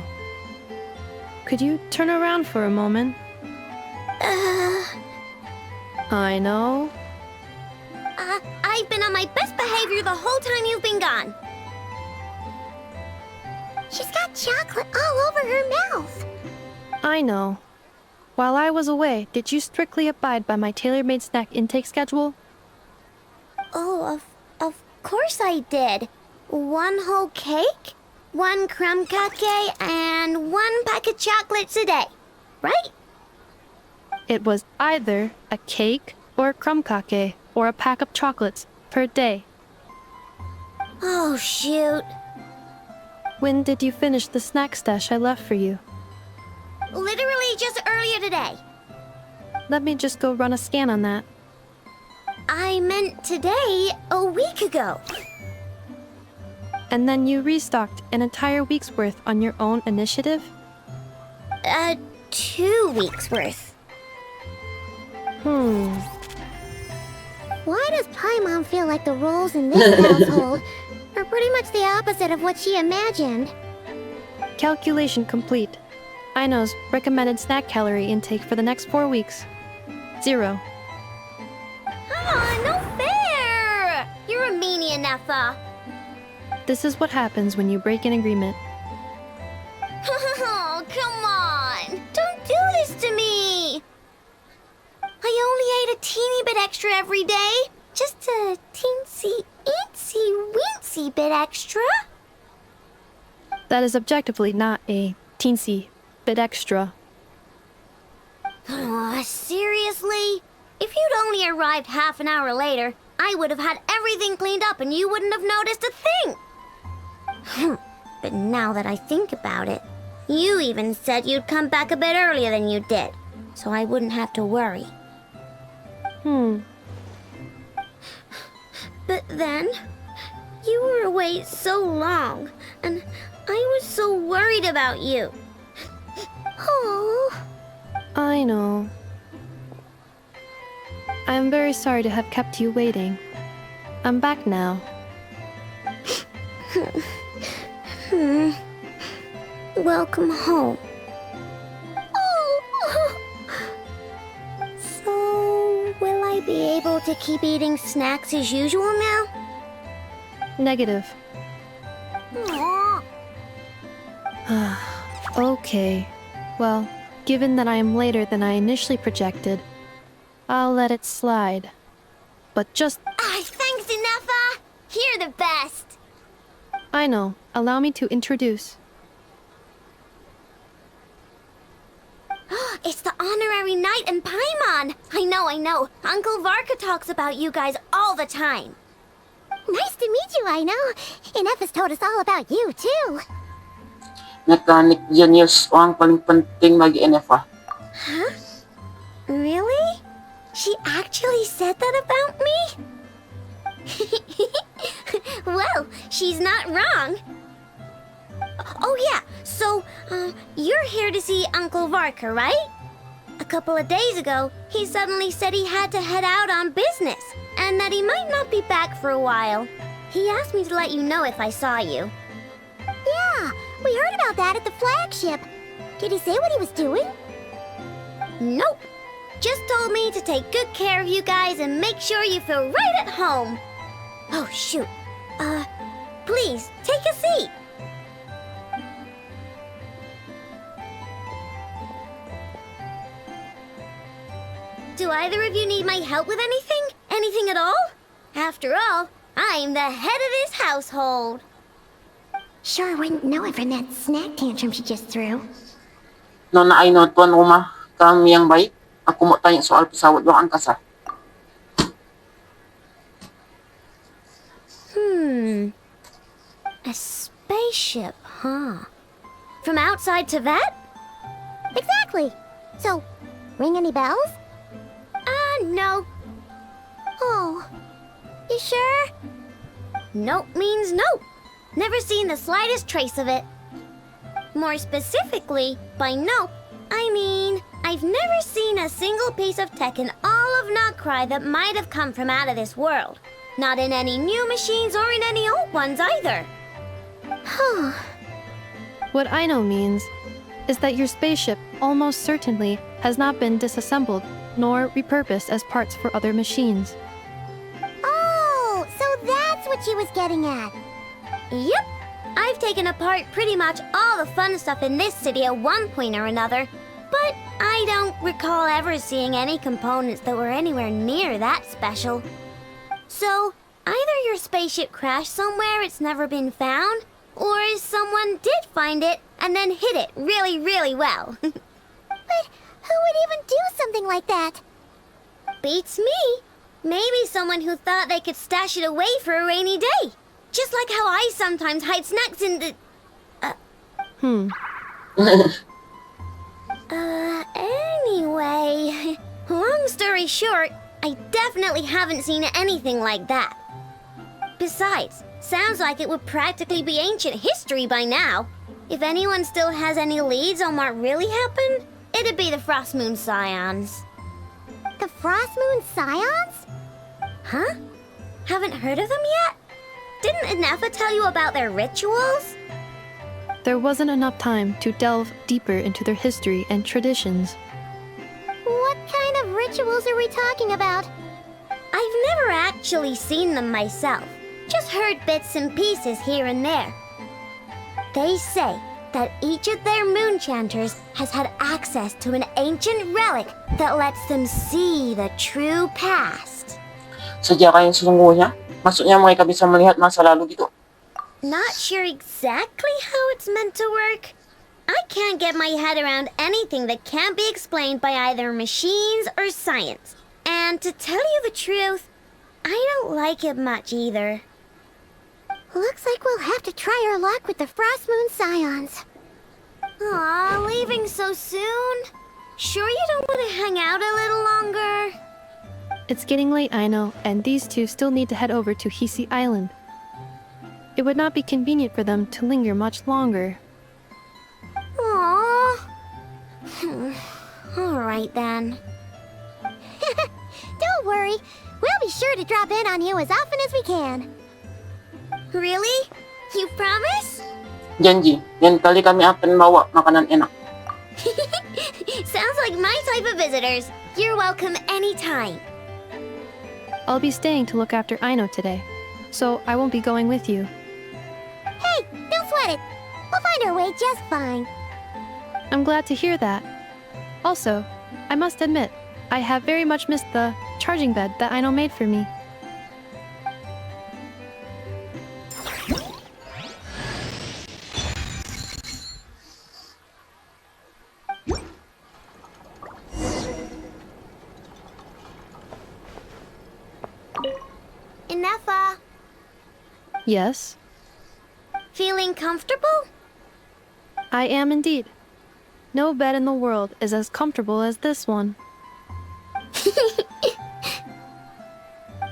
Could you turn around for a moment? I know. I've been on my best behavior the whole time you've been gone. She's got chocolate all over her mouth. I know. While I was away, did you strictly abide by my tailor-made snack intake schedule? Oh, of course I did. 1 whole cake, 1 crumb cake, and 1 pack of chocolates a day, right? It was either a cake or a crumb cake or a pack of chocolates per day. Oh, shoot. When did you finish the snack stash I left for you? Literally just earlier today. Let me just go run a scan on that. I meant today, a week ago. And then you restocked an entire week's worth on your own initiative? 2 weeks worth. Why does Paimon feel like the roles in this household are pretty much the opposite of what she imagined? Calculation complete. Aino's recommended snack calorie intake for the next 4 weeks. 0. No fair! You're a meanie, Ineffa. This is what happens when you break an agreement. Oh, come on! Don't do this to me! I only ate a teeny bit extra every day. Just a teensy-eensy-weensy bit extra. That is objectively not a teensy bit extra. Seriously? If you'd only arrived half an hour later, I would have had everything cleaned up and you wouldn't have noticed a thing. But now that I think about it, you even said you'd come back a bit earlier than you did, so I wouldn't have to worry. But then, you were away so long, and I was so worried about you. Oh. I know. I am very sorry to have kept you waiting. I'm back now. Welcome home. So, will I be able to keep eating snacks as usual now? Negative. Aww. Okay. Well, given that I am later than I initially projected, I'll let it slide. But just... Thanks, Ineffa! You're the best! I know. Allow me to introduce. It's the honorary knight and Paimon! I know. Uncle Varka talks about you guys all the time. Nice to meet you, I know. Ineffa's told us all about you, too. Mechanic genius o ang paling penting bagi Ineffa. Huh? Really? She actually said that about me? Well, she's not wrong. Oh yeah, so, you're here to see Uncle Varka, right? A couple of days ago, he suddenly said he had to head out on business, and that he might not be back for a while. He asked me to let you know if I saw you. Yeah, we heard about that at the flagship. Did he say what he was doing? Nope. Just told me to take good care of you guys and make sure you feel right at home. Oh, shoot. Please, take a seat. Do either of you need my help with anything? Anything at all? After all, I'm the head of this household. Sure wouldn't know it from that snack tantrum she just threw. No na ay no, tuan rumah kami yang baik. Aku mau tanya soal pesawat luar angkasa. A spaceship, huh? From outside to that? Exactly. So, ring any bells? No. Oh, you sure? Nope means nope. Never seen the slightest trace of it. More specifically, by nope, I mean, I've never seen a single piece of tech in all of Notcry that might have come from out of this world. Not in any new machines or in any old ones either. Huh. What Aino means is that your spaceship almost certainly has not been disassembled nor repurposed as parts for other machines. Oh, so that's what she was getting at. Yep. I've taken apart pretty much all the fun stuff in this city at one point or another, but I don't recall ever seeing any components that were anywhere near that special. So, either your spaceship crashed somewhere it's never been found, or someone did find it and then hid it really, really well. But who would even do something like that? Beats me. Maybe someone who thought they could stash it away for a rainy day. Just like how I sometimes hide snacks in the... Anyway, long story short, I definitely haven't seen anything like that. Besides, sounds like it would practically be ancient history by now. If anyone still has any leads on what really happened, it'd be the Frost Moon Scions. The Frost Moon Scions? Huh? Haven't heard of them yet? Didn't Inefa tell you about their rituals? There wasn't enough time to delve deeper into their history and traditions. What kind of rituals are we talking about? I've never actually seen them myself. Just heard bits and pieces here and there. They say that each of their moon chanters has had access to an ancient relic that lets them see the true past. Sadya kayong sesungguhnya? Maksudnya mereka bisa melihat masa lalu gitu? Not sure exactly how it's meant to work. I can't get my head around anything that can't be explained by either machines or science. And to tell you the truth, I don't like it much either. Looks like we'll have to try our luck with the Frost Moon Scions. Aw, leaving so soon? Sure you don't want to hang out a little longer? It's getting late, I know, and these two still need to head over to Hisi Island. It would not be convenient for them to linger much longer. Aww. Alright then. Don't worry. We'll be sure to drop in on you as often as we can. Really? You promise? Janji, lain kali kami akan bawa makanan enak. Sounds like my type of visitors. You're welcome anytime. I'll be staying to look after Aino today, so I won't be going with you. Hey, don't sweat it. We'll find our way just fine. I'm glad to hear that. Also, I must admit, I have very much missed the charging bed that Aino made for me. Inefa, Yes, feeling comfortable? I am indeed. No bed in the world is as comfortable as this one.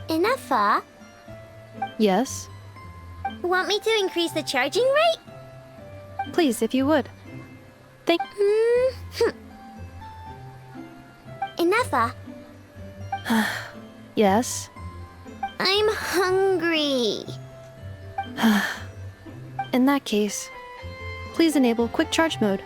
Inefa, Yes, want me to increase the charging rate? please, if you would. Thank. Inefa, Yes. I'm hungry. In that case, please enable quick charge mode.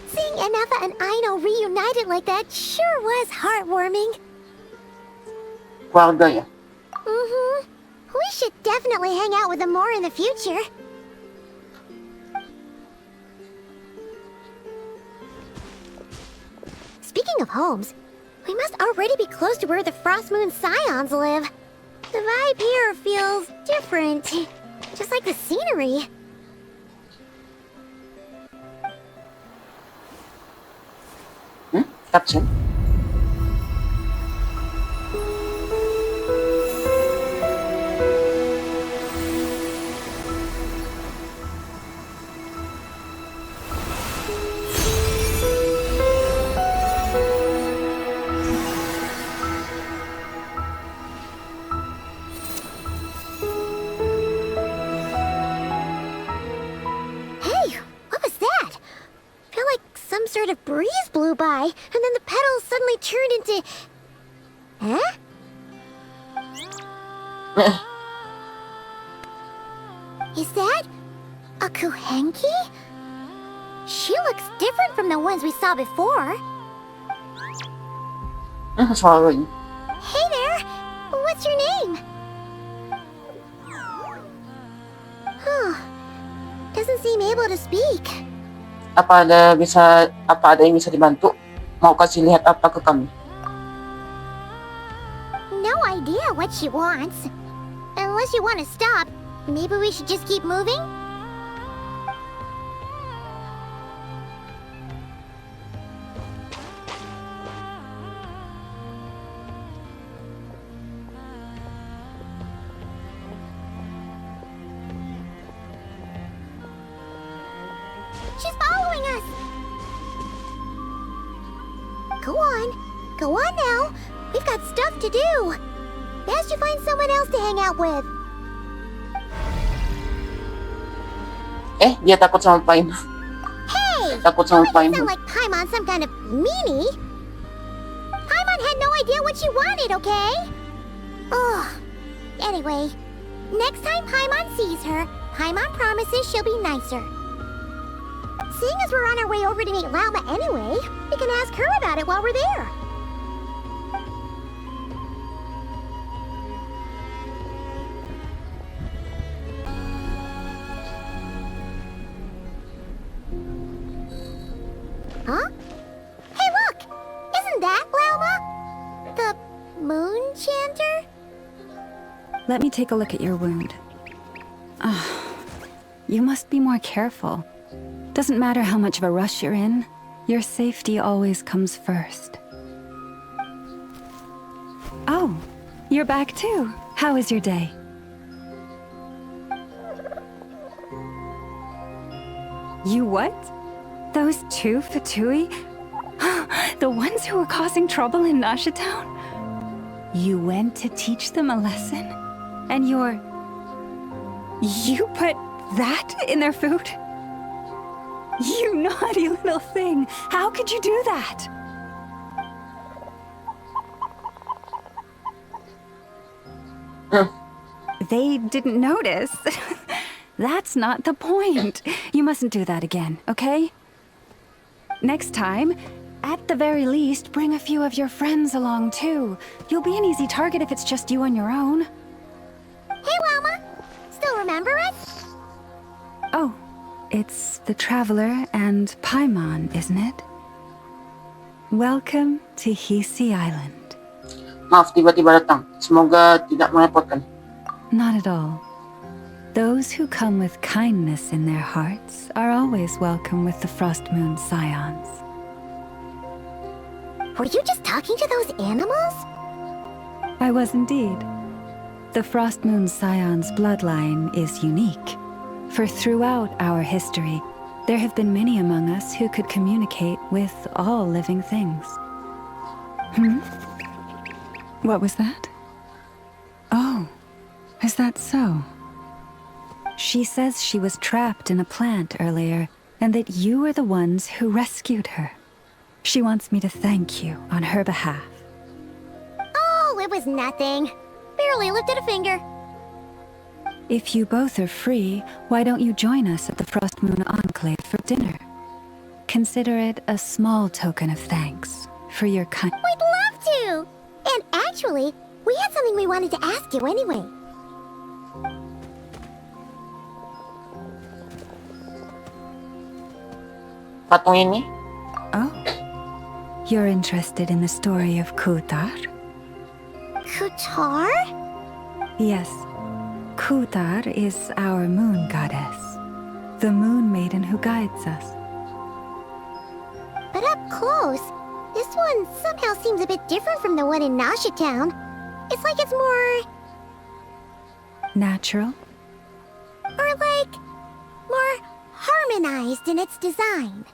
Seeing Inefa and Aino reunited like that sure was heartwarming. Keluarga ya? We should definitely hang out with them more in the future. Speaking Speaking of homes, we must already be close to where the Frost Moon Scions live. The vibe here feels different, just like the scenery. Caption. Hey, what was that? Felt like some sort of breeze blew by, and then the petals suddenly turned into... Huh? Is that a Kuhenki? She looks different from the ones we saw before. Sorry. Hey there! What's your name? Huh. Doesn't seem able to speak. Apa ada yang bisa dibantu? Mau kasih lihat apa ke kami? No idea what she wants. Unless you want to stop, maybe we should just keep moving? She's following us! Go on. Go on now. We've got stuff to do. Best you find someone else to hang out with. Dia takut sama Paimon. Hey! Takut sama Don't make it Paimon. sound like Paimon some kind of meanie. Paimon had no idea what she wanted, okay? Ugh. Anyway, next time Paimon sees her, Paimon promises she'll be nicer. Seeing as we're on our way over to meet Lauma anyway, we can ask her about it while we're there. Huh? Hey, look! Isn't that Lauma? The moon chanter? Let me take a look at your wound. You must be more careful. Doesn't matter how much of a rush you're in, your safety always comes first. Oh, you're back too. How was your day? You what? Those two Fatui? The ones who were causing trouble in Nasha Town? You went to teach them a lesson? And you put that in their food? You naughty little thing! How could you do that? They didn't notice. That's not the point. You mustn't do that again, okay? Next time, at the very least, bring a few of your friends along too. You'll be an easy target if it's just you on your own. Hey, Lauma! Still remember us? Oh, it's the Traveler and Paimon, isn't it? Welcome to Hisi Island. Maaf, tiba-tiba datang. Semoga tidak merepotkan. Not at all. Those who come with kindness in their hearts are always welcome with the Frost Moon Scions. Were you just talking to those animals? I was indeed. The Frost Moon Scions bloodline is unique. For throughout our history, there have been many among us who could communicate with all living things. What was that? Oh, is that so? She says she was trapped in a plant earlier, and that you are the ones who rescued her. She wants me to thank you on her behalf. Oh, it was nothing. Barely lifted a finger. If you both are free, why don't you join us at the Frost Moon Enclave for dinner? Consider it a small token of thanks for your kind. We'd love to! And actually, we had something we wanted to ask you anyway. Patung ini? Oh, You're interested in the story of Kutar? Kutar? Yes. Kutar is our moon goddess. The moon maiden who guides us. But up close, this one somehow seems a bit different from the one in Nasha Town. It's like it's more... natural? or like... more harmonized in its design.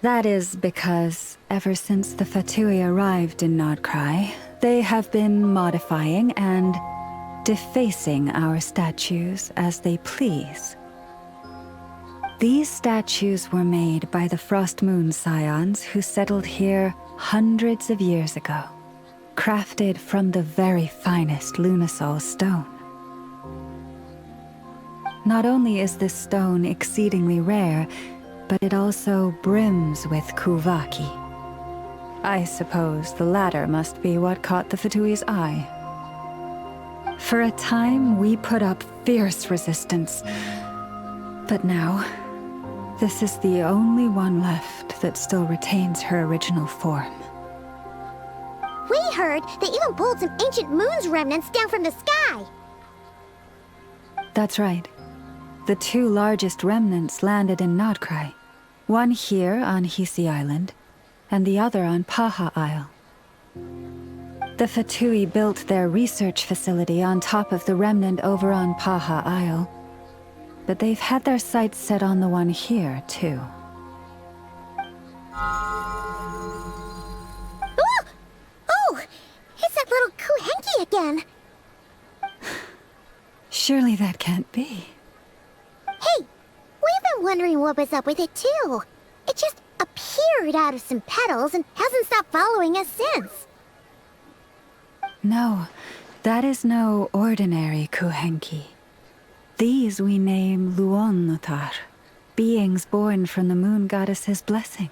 That is because ever since the Fatui arrived in Nodcry, they have been modifying and defacing our statues as they please. These statues were made by the Frost Moon Scions who settled here hundreds of years ago, crafted from the very finest Lunasol stone. Not only is this stone exceedingly rare, but it also brims with Kuvaki. I suppose the latter must be what caught the Fatui's eye. For a time, we put up fierce resistance. But now, this is the only one left that still retains her original form. We heard they even pulled some ancient moon's remnants down from the sky. That's right. The two largest remnants landed in Nodcry. One here on Hisi Island, and the other on Paha Isle. The Fatui built their research facility on top of the remnant over on Paha Isle, but they've had their sights set on the one here, too. Oh! Oh! It's that little Kuhenki again! Surely that can't be. Hey! We've been wondering what was up with it, too. It just appeared out of some petals and hasn't stopped following us since. No, that is no ordinary Kuhenki. These we name Luonnotar, beings born from the moon goddess's blessing.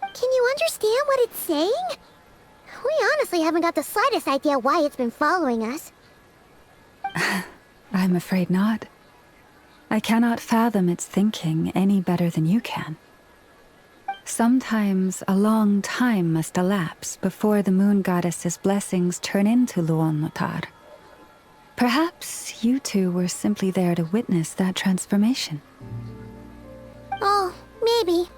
Can you understand what it's saying? We honestly haven't got the slightest idea why it's been following us. I'm afraid not. I cannot fathom its thinking any better than you can. Sometimes a long time must elapse before the moon goddess's blessings turn into Luonnotar. Perhaps you two were simply there to witness that transformation. Oh, maybe.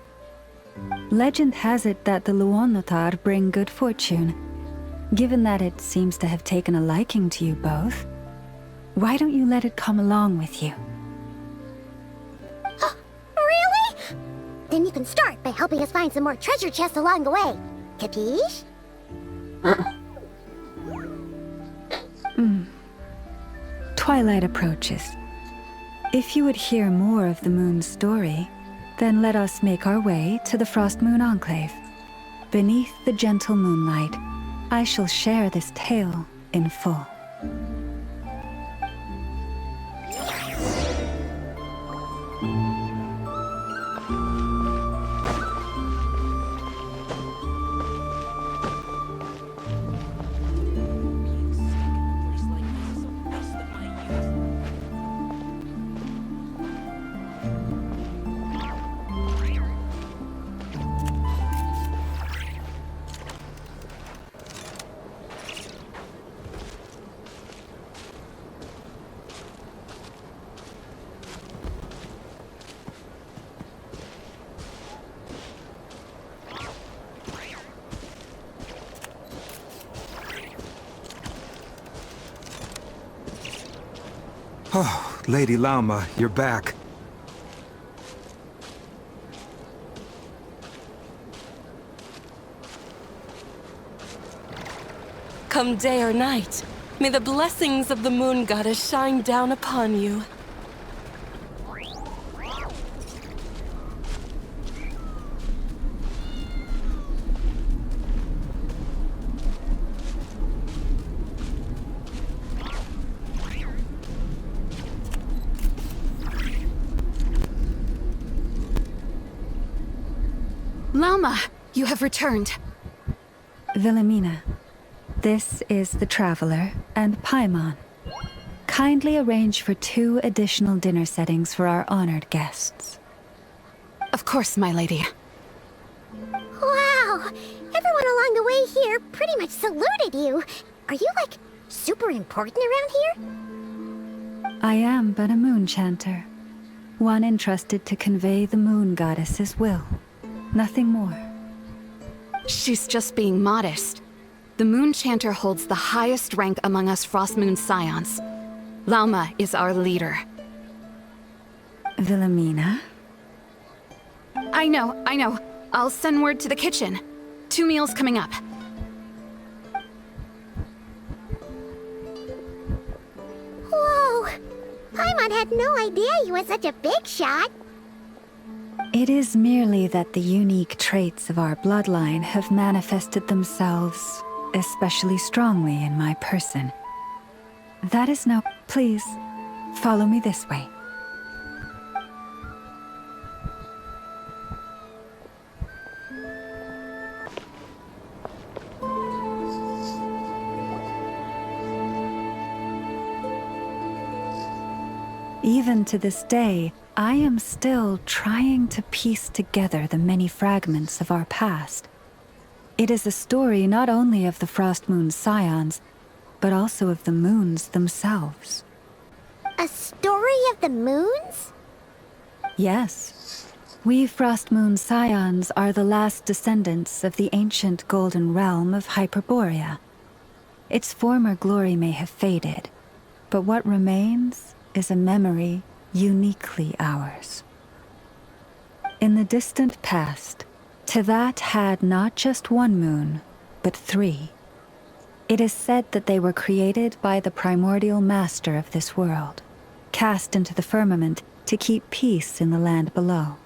Legend has it that the Luonnotar bring good fortune. Given that it seems to have taken a liking to you both, why don't you let it come along with you? Really? Then you can start by helping us find some more treasure chests along the way. Capiche? Twilight approaches. If you would hear more of the moon's story, then let us make our way to the Frost Moon Enclave. Beneath the gentle moonlight, I shall share this tale in full. Oh, Lady Lauma, you're back. Come day or night, may the blessings of the moon goddess shine down upon you. Lama, you have returned. Wilhelmina, this is the Traveler and Paimon. kindly arrange for 2 additional dinner settings for our honored guests. Of course, my lady. Wow! Everyone along the way here pretty much saluted you. Are you, like, super important around here? I am but a moon chanter, one entrusted to convey the moon goddess's will. Nothing more. She's just being modest. The moon chanter holds the highest rank among us Frost Moon Scions. Lauma is our leader. Wilhelmina? I know. I'll send word to the kitchen. 2 meals coming up. Whoa! Paimon had no idea you were such a big shot. It is merely that the unique traits of our bloodline have manifested themselves especially strongly in my person. That is no... Please, follow me this way. Even to this day, I am still trying to piece together the many fragments of our past. It is a story not only of the Frost Moon Scions, but also of the moons themselves. A story of the moons? Yes. We Frost Moon Scions are the last descendants of the ancient golden realm of Hyperborea. Its former glory may have faded, but what remains is a memory uniquely ours. In the distant past, Teyvat had not just 1 moon, but 3. It is said that they were created by the primordial master of this world, cast into the firmament to keep peace in the land below.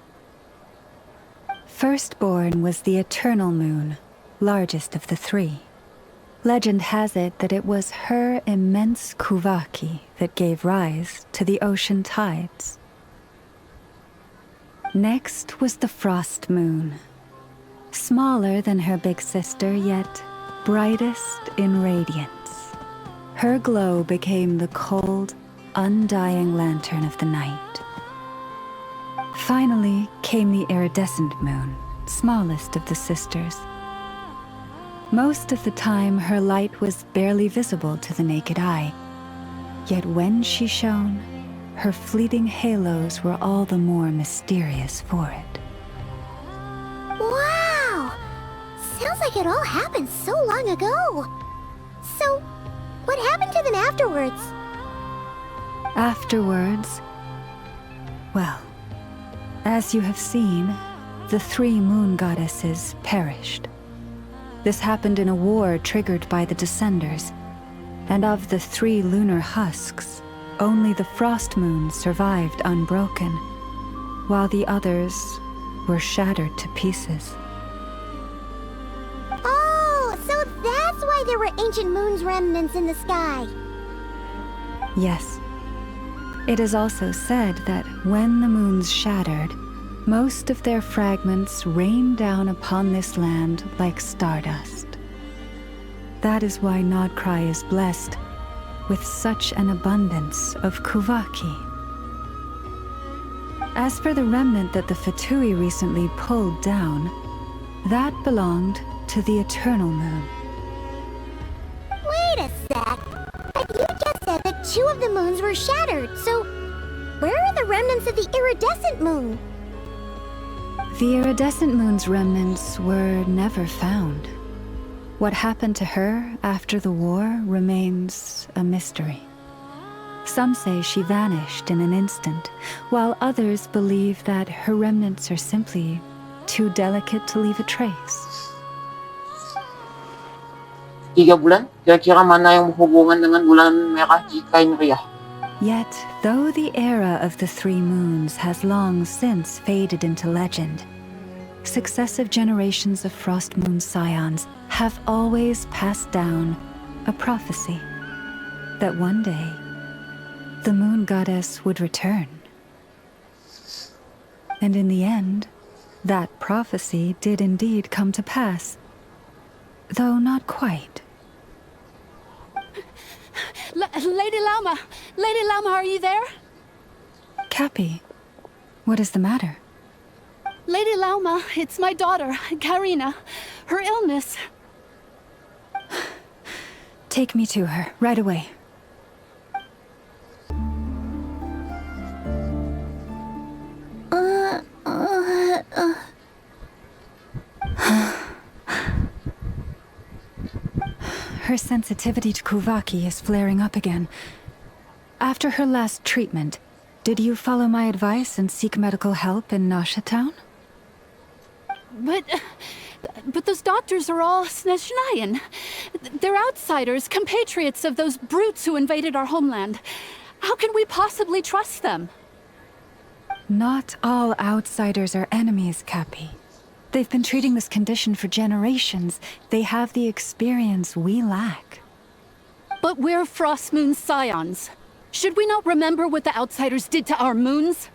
Firstborn was the eternal moon, largest of the 3. Legend has it that it was her immense kuvaki that gave rise to the ocean tides. Next was the Frost Moon. Smaller than her big sister, yet brightest in radiance. Her glow became the cold, undying lantern of the night. Finally came the iridescent moon, smallest of the sisters. Most of the time, her light was barely visible to the naked eye. Yet when she shone, her fleeting halos were all the more mysterious for it. Wow! Sounds like it all happened so long ago. So, what happened to them afterwards? Afterwards, well, as you have seen, the 3 moon goddesses perished. This happened in a war triggered by the Descenders, and of the 3 lunar husks, only the Frost Moon survived unbroken, while the others were shattered to pieces. Oh, so that's why there were ancient moon's remnants in the sky. Yes. It is also said that when the moons shattered, most of their fragments rained down upon this land like stardust. That is why Nodcry is blessed with such an abundance of kuvaki. As for the remnant that the Fatui recently pulled down, that belonged to the Eternal Moon. Wait a sec. But you just said that 2 of the moons were shattered, so where are the remnants of the iridescent moon? The iridescent moon's remnants were never found. What happened to her after the war remains a mystery. Some say she vanished in an instant, while others believe that her remnants are simply too delicate to leave a trace. 3 bulan? Kira-kira mana yung hubungan dengan bulan merah jika Inria? Yet, though the era of the 3 moons has long since faded into legend, successive generations of Frost Moon Scions have always passed down a prophecy that one day the moon goddess would return. And in the end, that prophecy did indeed come to pass, though not quite. Lady Lauma! Lady Lauma, are you there? Cappy, what is the matter? Lady Lauma, it's my daughter, Karina. Her illness. Take me to her, right away. Her sensitivity to Kuvaki is flaring up again. After her last treatment, did you follow my advice and seek medical help in Nasha Town? But those doctors are all Snezhnayan. They're outsiders, compatriots of those brutes who invaded our homeland. How can we possibly trust them? Not all outsiders are enemies, Cappy. They've been treating this condition for generations. They have the experience we lack. But we're Frost Moon Scions. Should we not remember what the outsiders did to our moons?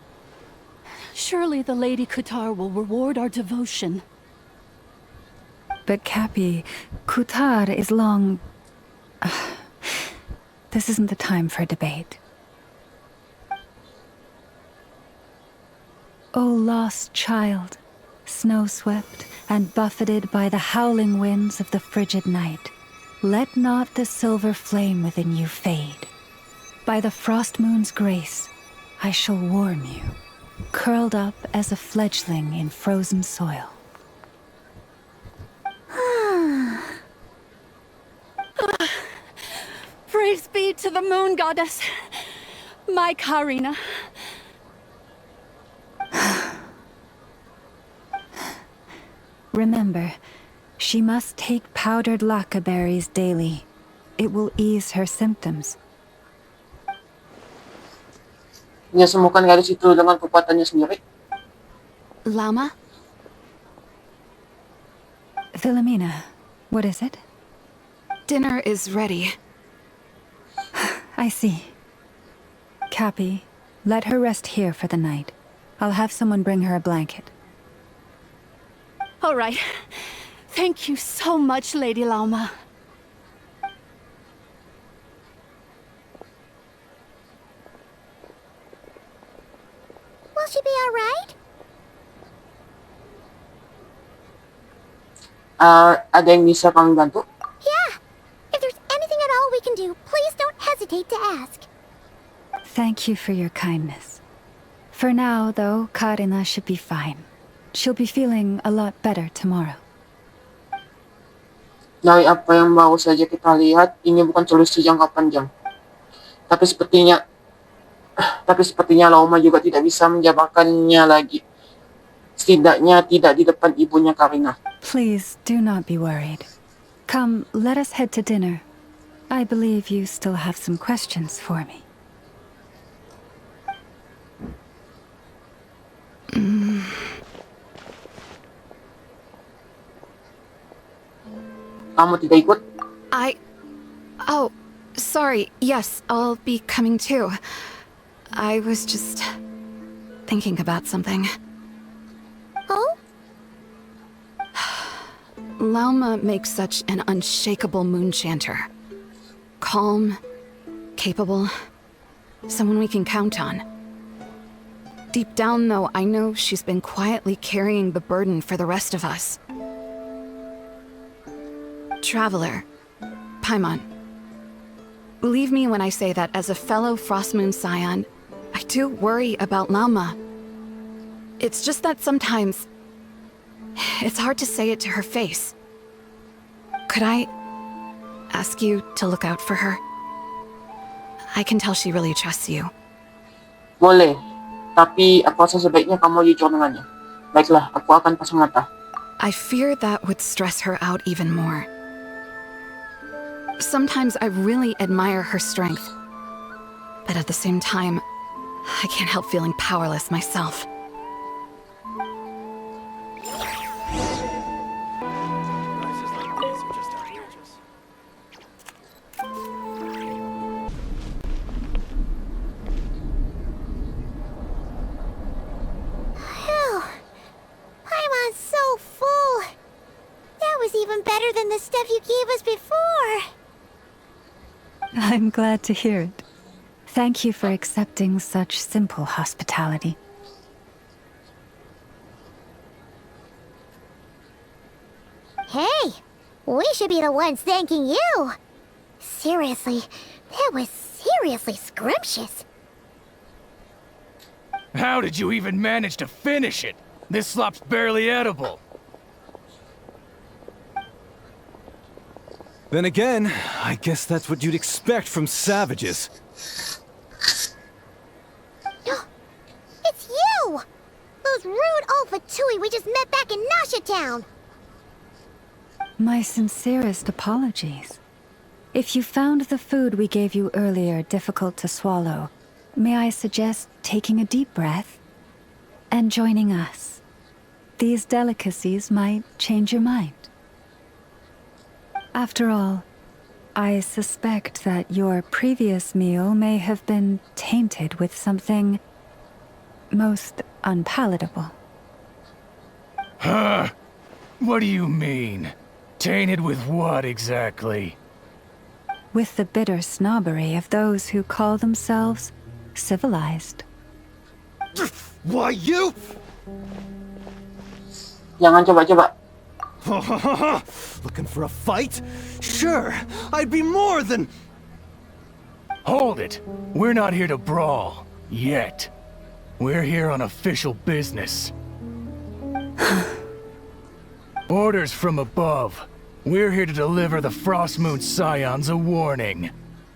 Surely the Lady Kutar will reward our devotion. But Cappy, Kutar is long... This isn't the time for a debate. O lost child, snow-swept and buffeted by the howling winds of the frigid night, let not the silver flame within you fade. By the frost moon's grace, I shall warm you, curled up as a fledgling in frozen soil. Praise be to the moon goddess, my Karina. Remember, she must take powdered laka berries daily. It will ease her symptoms. Niya sumukan nga si tulungan kekuatan niya sendiri. Lama? Philomena, what is it? Dinner is ready. I see. Cappy, let her rest here for the night. I'll have someone bring her a blanket. All right. Thank you so much, Lady Lauma. Will she be all right? Ada yang bisa kami bantu? Yeah. If there's anything at all we can do, please don't hesitate to ask. Thank you for your kindness. For now, though, Karina should be fine. She'll be feeling a lot better tomorrow. Dari apa yang baru saja kita lihat, ini bukan solusi jangka panjang. Tapi sepertinya Lauma juga tidak bisa menjabarkannya lagi. Setidaknya tidak di depan ibunya Karina. Please do not be worried. Come, let us head to dinner. I believe you still have some questions for me. Kamu tidak ikut? Oh, sorry. Yes, I'll be coming too. I was just thinking about something. Oh? Lauma makes such an unshakable moon chanter. Calm, capable, someone we can count on. Deep down, though, I know she's been quietly carrying the burden for the rest of us. Traveler, Paimon, believe me when I say that as a fellow Frost Moon Scion, I do worry about Lauma. It's just that sometimes it's hard to say it to her face. Could I ask you to look out for her? I can tell she really trusts you. Boleh, tapi aku rasa sebaiknya kamu jujur dengannya. Baiklah, aku akan pasang mata. I fear that would stress her out even more. Sometimes I really admire her strength, but at the same time, I can't help feeling powerless myself. Phew. Paimon's so full. That was even better than the stuff you gave us before. I'm glad to hear it. Thank you for accepting such simple hospitality. Hey, we should be the ones thanking you. Seriously, that was seriously scrumptious. How did you even manage to finish it? This slop's barely edible. Then again, I guess that's what you'd expect from savages. It's you! Those rude old Fatui we just met back in Nasha Town! My sincerest apologies. If you found the food we gave you earlier difficult to swallow, may I suggest taking a deep breath and joining us? These delicacies might change your mind. After all, I suspect that your previous meal may have been tainted with something most unpalatable. Huh? What do you mean? Tainted with what exactly? With the bitter snobbery of those who call themselves civilized. Why you? Jangan coba-coba. Looking for a fight? Sure, I'd be more than... Hold it! We're not here to brawl. Yet. We're here on official business. Orders from above. We're here to deliver the Frostmoon Scions a warning.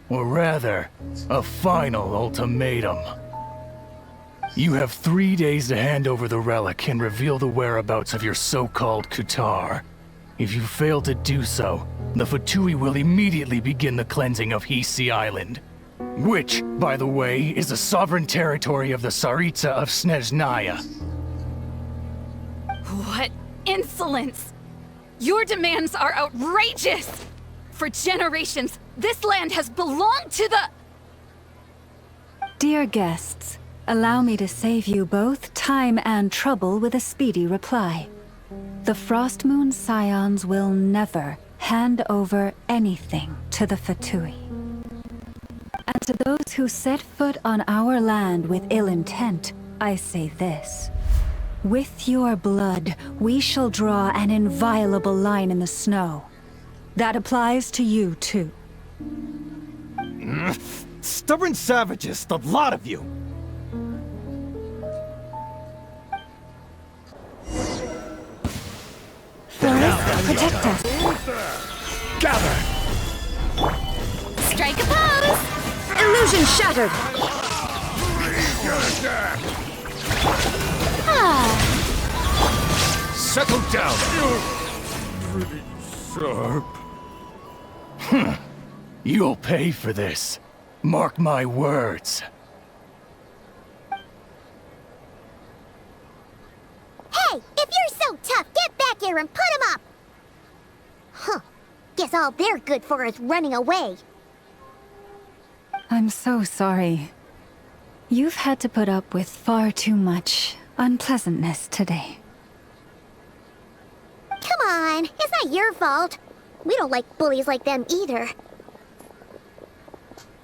Or rather, a final ultimatum. You have 3 days to hand over the relic and reveal the whereabouts of your so-called Kutar. If you fail to do so, the Fatui will immediately begin the cleansing of Hisi Island. Which, by the way, is the sovereign territory of the Tsaritsa of Snezhnaya. What insolence! Your demands are outrageous! For generations, this land has belonged to the... Dear guests, allow me to save you both time and trouble with a speedy reply. The Frostmoon Scions will never hand over anything to the Fatui. And to those who set foot on our land with ill intent, I say this. With your blood, we shall draw an inviolable line in the snow. That applies to you, too. Stubborn savages, the lot of you! Forest, protect us. Gather! Strike a pose! Illusion shattered! Settle down! Pretty sharp. You'll pay for this. Mark my words. Hey, if you're so tough, get back here and put him up! Huh. Guess all they're good for is running away. I'm so sorry. You've had to put up with far too much unpleasantness today. Come on, it's not your fault. We don't like bullies like them either.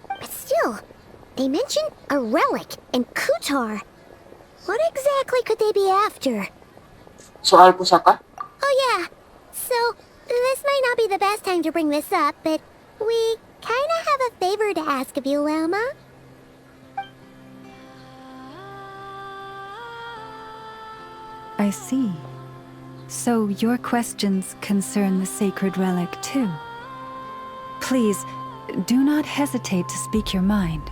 But still, they mentioned a relic and Kutar. What exactly could they be after? Soal pusaka? Oh yeah, so this might not be the best time to bring this up, but we kinda have a favor to ask of you, Lama. I see. So your questions concern the sacred relic too. Please, do not hesitate to speak your mind.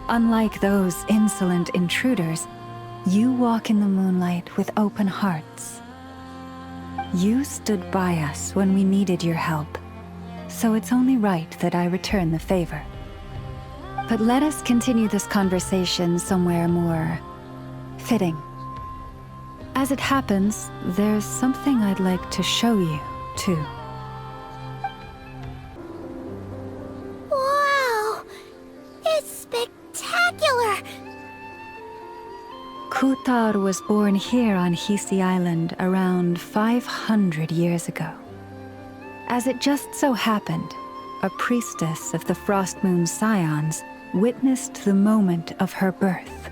Unlike those insolent intruders, you walk in the moonlight with open hearts. You stood by us when we needed your help, so it's only right that I return the favor. But let us continue this conversation somewhere more fitting. As it happens, there's something I'd like to show you, too. Wow! It's spectacular! Kutar was born here on Hisi Island around 500 years ago. As it just so happened, a priestess of the Frost Moon Scions, witnessed the moment of her birth.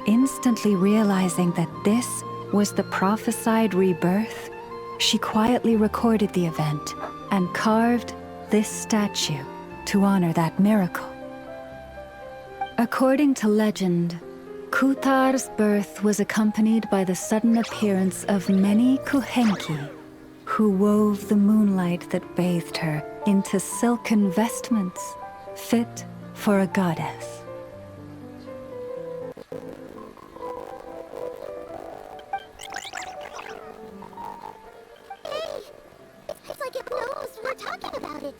Instantly realizing that this was the prophesied rebirth, she quietly recorded the event and carved this statue to honor that miracle. According to legend, Kutar's birth was accompanied by the sudden appearance of many Kuhenki, who wove the moonlight that bathed her into silken vestments fit for a goddess. It's like it knows we're talking about it.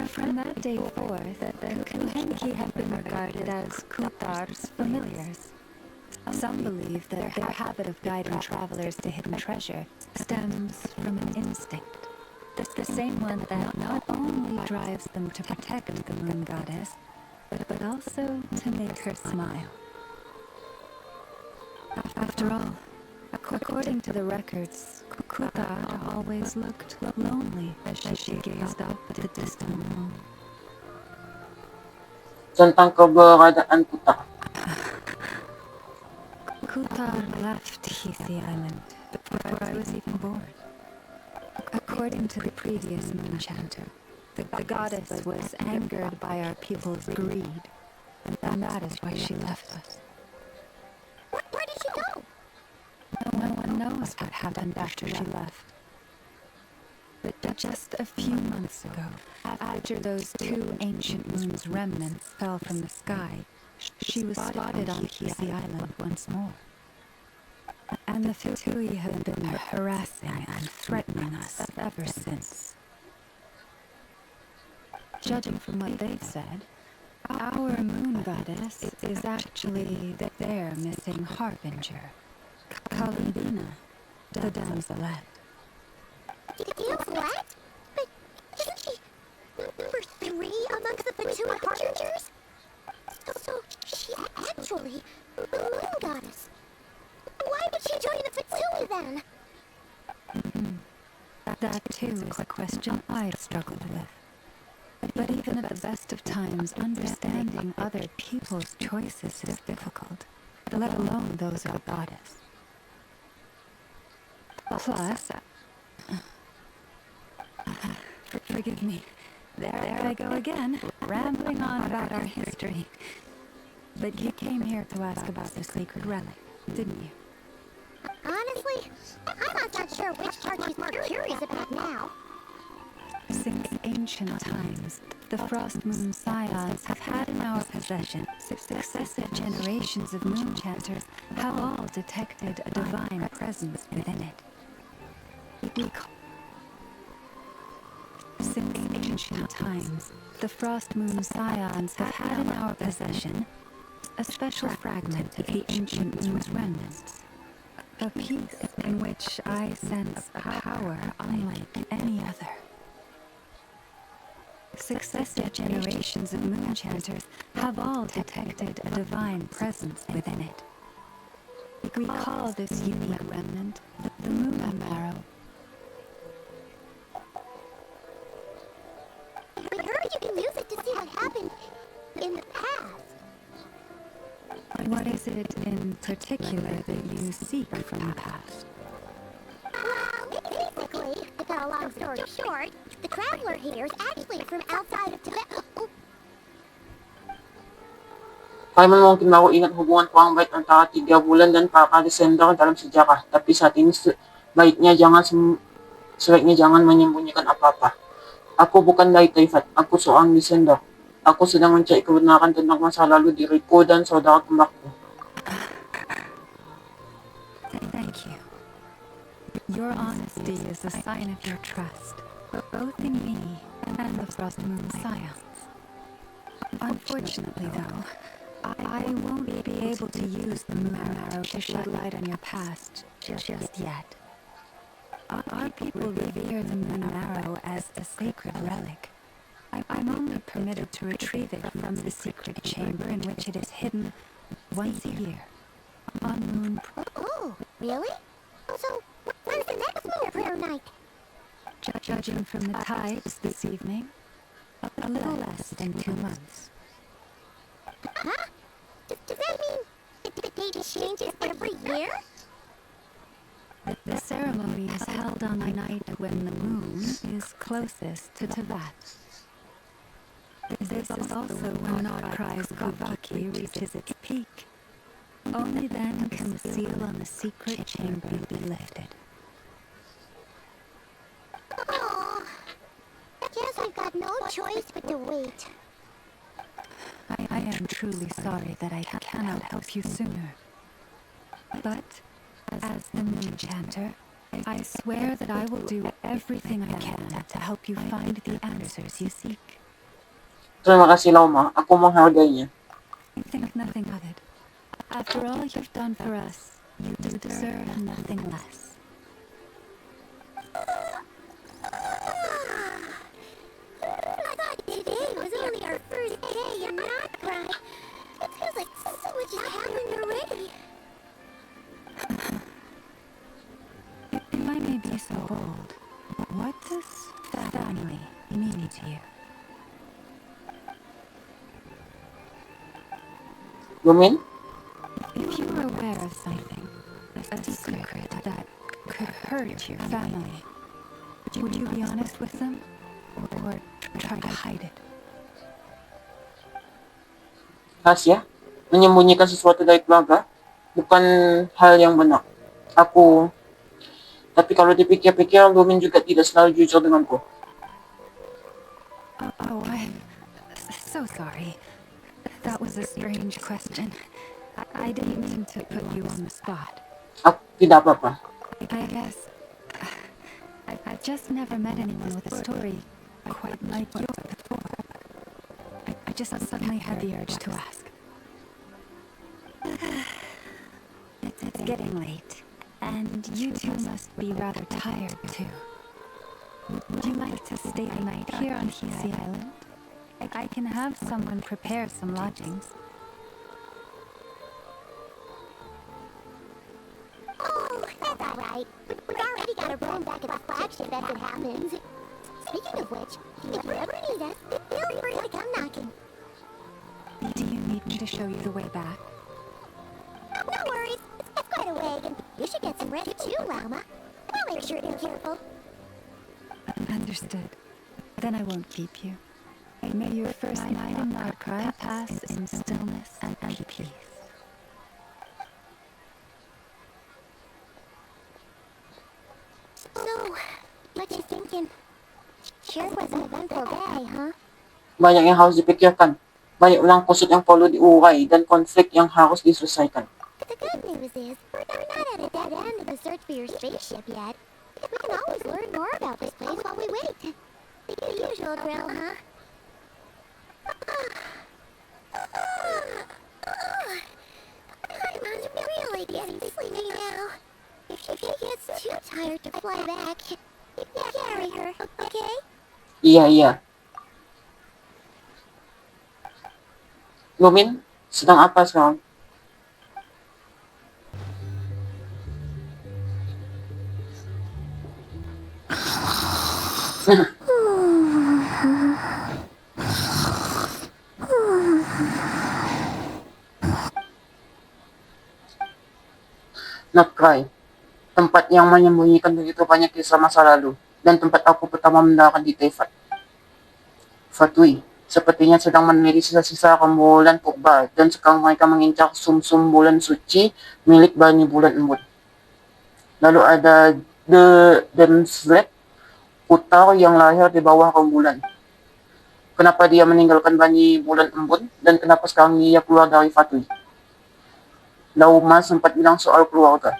From that day forth, the Kuhenki have been regarded as Kutar's familiars. Some believe that their habit of guiding travelers to hidden treasure stems from an instinct. The same one that not only drives them to protect the moon goddess, but also to make her smile. After all, according to the records, Kutar always looked lonely as she gazed up at the distant moon. Tentang keberadaan Kutar. Kutar left Hisi Island before I was even born. According to the previous moon chanter, the goddess was angered by our people's greed, and that is why she left us. Where did she go? No one knows what happened after she left. But just a few months ago, after those two ancient moon's remnants fell from the sky, she was spotted on Hisi Island once more. And the Futui have been harassing and threatening us ever since. Judging from what they've said, our moon goddess is actually their missing harbinger, Kalibina, the damselette. Damselette? But isn't she number 3 amongst the Fatui harbingers? So she's actually the moon goddess. Why did she join the Fatui then? That too is a question I've struggled with. But even at the best of times, understanding other people's choices is difficult, let alone those of a goddess. Plus, forgive me, there I go again, rambling on about our history. But you came here to ask about the sacred relic, didn't you? Honestly, I'm not sure which part she's more curious about now. Since ancient times, the Frost Moon Scions have had in our possession successive generations of moon chanters have all detected a divine presence within it. Since ancient times, the Frost Moon Scions have had in our possession a special fragment of the ancient moon's remnants. A piece in which I sense a power unlike any other. Successive generations of moon chanters have all detected a divine presence within it. We call this unique remnant the moon marrow. We heard you can use it to see what happened in the past. What is it in particular that you seek from the past? Basically, to cut a long story short, the traveler here is actually from outside of Tibet. Paimon mungkin mau ingat hubungan ko ang baik antara 3 bulan dan kakak Desender dalam sejarah, tapi saat ini sebaiknya jangan menyembunyikan apa-apa. Aku bukan dari Taifat, aku seorang Desender. Aku sedang mencari kebenaran tentang masa lalu diriku dan saudara kembarku. Thank you. Your honesty is a sign of your trust, both in me and the Frost Moon Scions. Unfortunately, though, I won't be able to use the moon marrow to shed light on your past just yet. Our people revere the moon marrow as a sacred relic. I'm only permitted to retrieve it from the secret chamber in which it is hidden once a year, on moon. Oh, really? So, when's the next moon prayer night? Judging Judging from the tides this evening, a little less than 2 months. Huh? Does that mean the date changes every year? The ceremony is held on the night when the moon is closest to Tavat. This is also when Nodcry's Bag.I reaches its peak. Only then can the seal on the secret chamber be lifted. Oh, I guess I've got no choice but to wait. I am truly sorry that I cannot help you sooner. But, as the Moon Chanter, I swear that I will do everything I can to help you find the answers you seek. Terima kasih Lauma, aku menghargainya. Think nothing of it. After all you've done for us, you deserve nothing less. I thought today was only our first day in Nodcry. It feels like so much has happened already. If I may be so bold, what does family mean to you? You mean? If you were aware of something, a secret that could hurt your family, would you be honest with them? Or try to hide it? Rahasia? Menyembunyikan sesuatu dari keluarga? Bukan hal yang benar. Tapi kalau dipikir-pikir, Lumin juga tidak selalu jujur denganku. Oh, I'm so sorry. That was a strange question. I didn't mean to put you on the spot. Tidak apa-apa. I guess I've just never met anyone with a story quite like yours before. I just suddenly had the urge to ask. It's getting late, and you two must be rather tired too. Would you like to stay the night here on Hisi Island? I can have someone prepare some lodgings. Oh, that's alright. We've already got a room back at the flagship as it happens. Speaking of which, if you ever need us, feel free to come knocking. Do you need me to show you the way back? No worries. It's quite a way, and you should get some rest too, Lama. I'll make sure to be careful. Understood. Then I won't keep you. May your first night in Nodcry pass in stillness and peace. So, what you thinking? Sure was an eventful day, huh? Banyak yang harus dipikirkan. Banyak ulang kusut yang perlu diurai dan konflik yang harus diselesaikan. The good news is, we're not at a dead end in the search for your spaceship yet. We can always learn more about this place while we wait. The usual drill, huh? I'm really getting sleepy now. If she gets too tired to fly back, carry her, okay? Iya. Lumin, sedang apa sekarang? Nodcry, tempat yang menyembunyikan begitu banyak kisah masa lalu, dan tempat aku pertama mendarat di Tefat. Fatui, sepertinya sedang meneliti sisa-sisa rembulan purba, dan sekarang mereka mengincar sum-sum bulan suci milik Bani Bulan Embun. Lalu ada The Demslet, putar yang lahir di bawah rembulan. Kenapa dia meninggalkan Bani Bulan Embun, dan kenapa sekarang dia keluar dari Fatui? Lauma sempat bilang soal keluarga.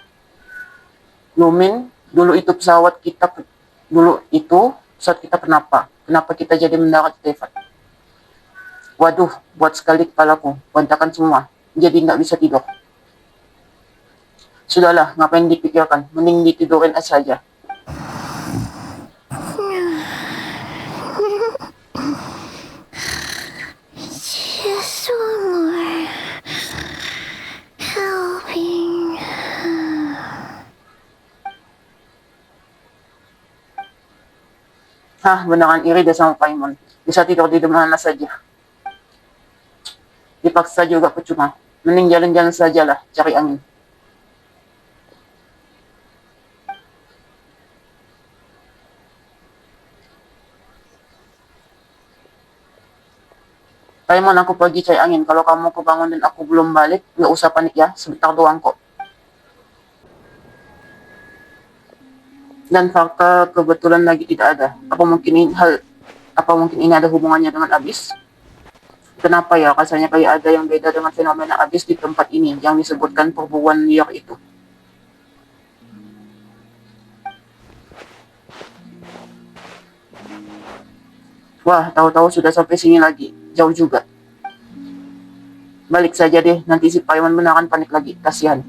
Lumin, dulu itu saat kita kenapa kita jadi mendarat di Tefat? Waduh, buat sekali kepalaku, berantakan semua, jadi nggak bisa tidur. Sudahlah, ngapain dipikirkan, mending ditidurin saja. Just one more helping. Hah, benangan iri dah sama Paimon. Bisa tidur di mana saja. Dipaksa juga percuma. Mending jalan-jalan sajalah, cari angin. Paimon, aku pergi cari angin. Kalau kamu kebangun dan aku belum balik, nggak usah panik ya. Sebentar doang kok. Dan Varka kebetulan lagi tidak ada. Apa mungkin ini ada hubungannya dengan Abyss? Kenapa ya rasanya kayak ada yang beda dengan fenomena Abyss di tempat ini yang disebutkan perburuan liar itu? Wah, tahu-tahu sudah sampai sini lagi. Jauh juga. Balik saja deh, nanti si Paimon beneran panik lagi. Kasihan.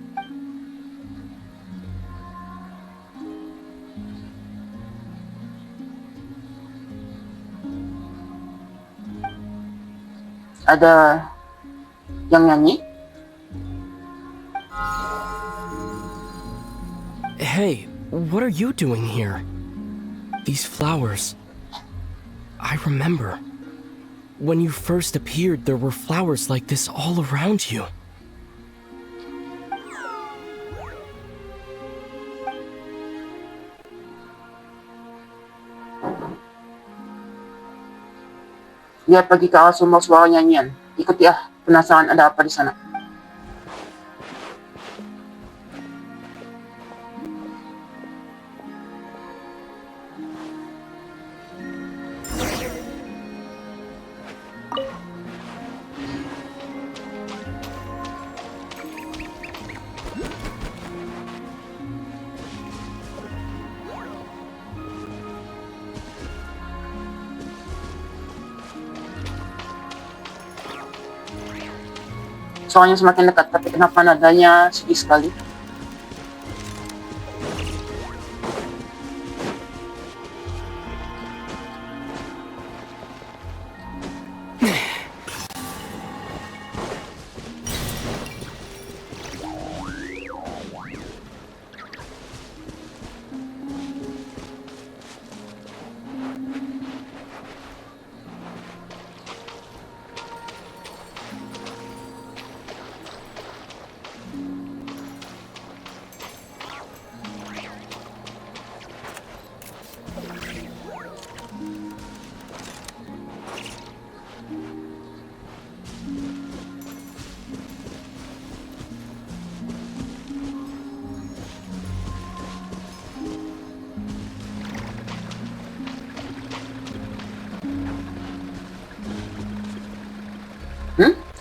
Ada yang nyanyi? Hey, what are you doing here? These flowers. I remember. When you first appeared, there were flowers like this all around you. Lihat pergi ke arah sumber suara nyanyian. Ikuti ah, penasaran ada apa di sana. Soalnya semakin dekat, tapi kenapa nadanya sedih sekali?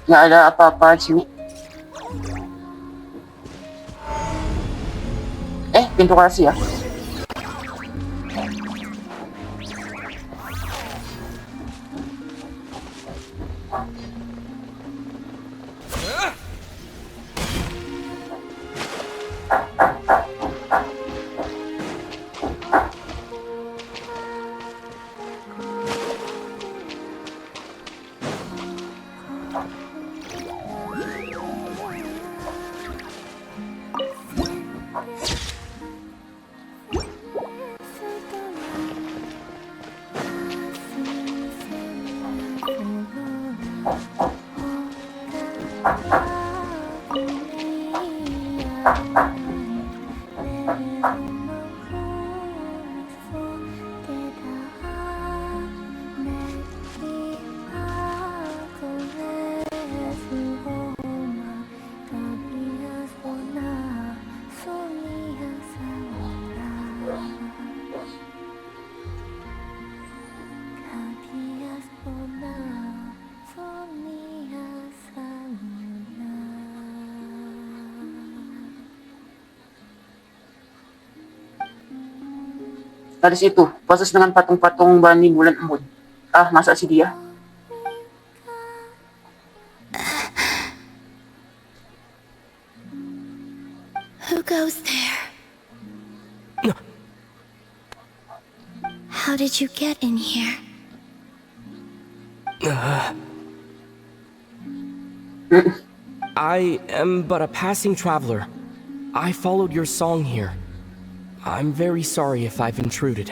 Nggak ada apa-apa di sini. Pintu rahasia. Tadi situ, proses dengan patung-patung Bani Bulan Embun. Ah, masa sih dia? Who goes there? How did you get in here? I am but a passing traveler. I followed your song here. I'm very sorry if I've intruded.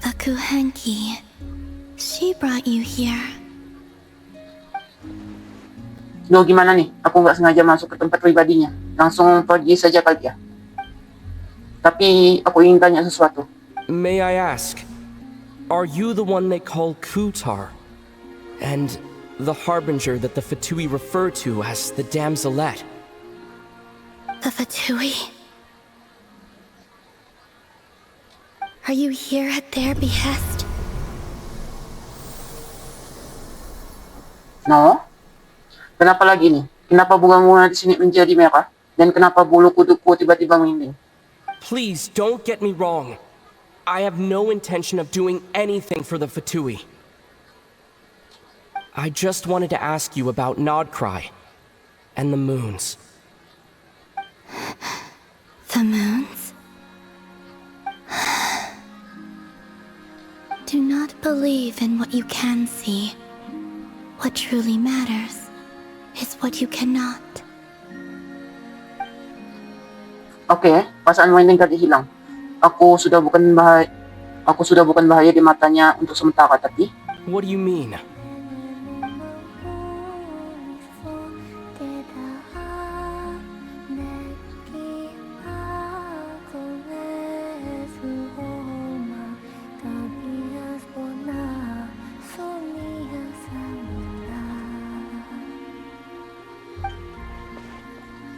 The Kuhenki. She brought you here. Duh, gimana nih? Aku nggak sengaja masuk ke tempat pribadinya. Langsung pergi saja kali ya. Tapi aku ingin tanya sesuatu. May I ask, are you the one they call Kutar? And the harbinger that the Fatui refer to as the Damselette? The Fatui? Are you here at their behest? No? Kenapa lagi nih? Kenapa bunga-bunga di sini menjadi merah? Dan kenapa bulu kuduku tiba-tiba merinding? Please don't get me wrong. I have no intention of doing anything for the Fatui. I just wanted to ask you about Nodcry and the moons. The moons? Do not believe in what you can see. What truly matters is what you cannot. Oke, perasaan merinding tadi hilang. Aku sudah bukan bahaya di matanya untuk sementara, tapi... What do you mean?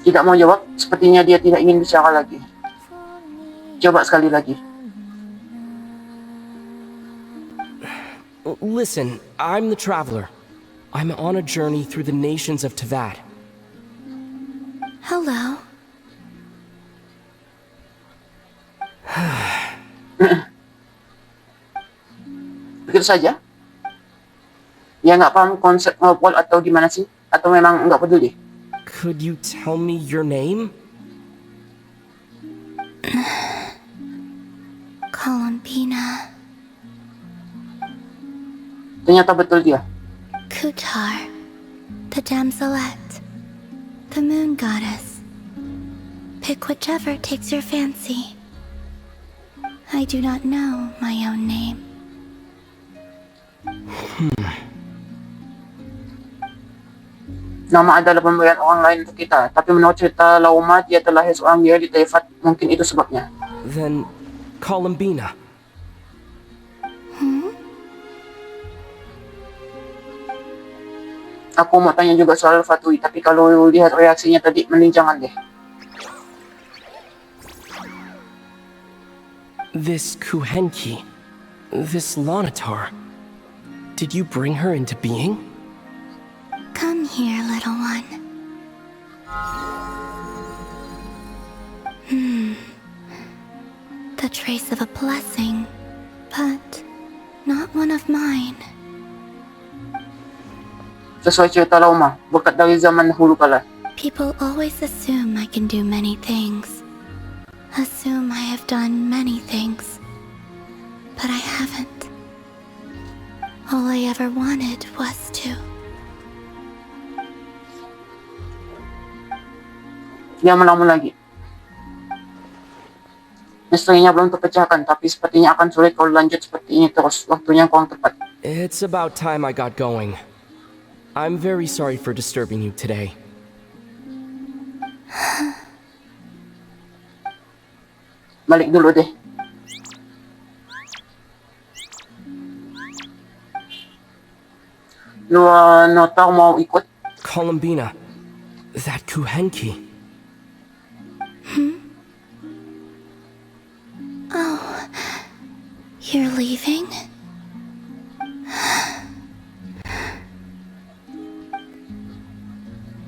Tidak mau jawab, sepertinya dia tidak ingin bicara lagi. Coba sekali lagi. Listen, I'm the traveler. I'm on a journey through the nations of Teyvat. Hello. Begitu saja? Dia nggak paham konsep ngobrol atau gimana sih? Atau memang nggak peduli? Could you tell me your name? Columbina. Ternyata betul dia. Kutar. The Damselette. The moon goddess. Pick whichever takes your fancy. I do not know my own name. Nama adalah pemberian orang lain untuk kita, tapi menurut cerita Lauma, dia telah lahir seorang diri di Teyvat. Mungkin itu sebabnya. Then, Columbina. Aku mau tanya juga soal Fatui, tapi kalau lihat reaksinya tadi, mending jangan deh. This Kuhenki, this Lonatar, did you bring her into being? Come here, little one. The trace of a blessing, but not one of mine. Sesuai cerita Lauma, berkat dari zaman dahulu kala. People always assume I can do many things. Assume I have done many things. But I haven't. All I ever wanted was to. Dia melamun lagi. Misterinya belum terpecahkan, tapi sepertinya akan sulit kalau lanjut seperti ini terus. Waktunya kurang tepat. It's about time I got going. I'm very sorry for disturbing you today. Balik dulu deh. Lu notar mau ikut? Columbina, that Kuhenki. Oh, you're leaving?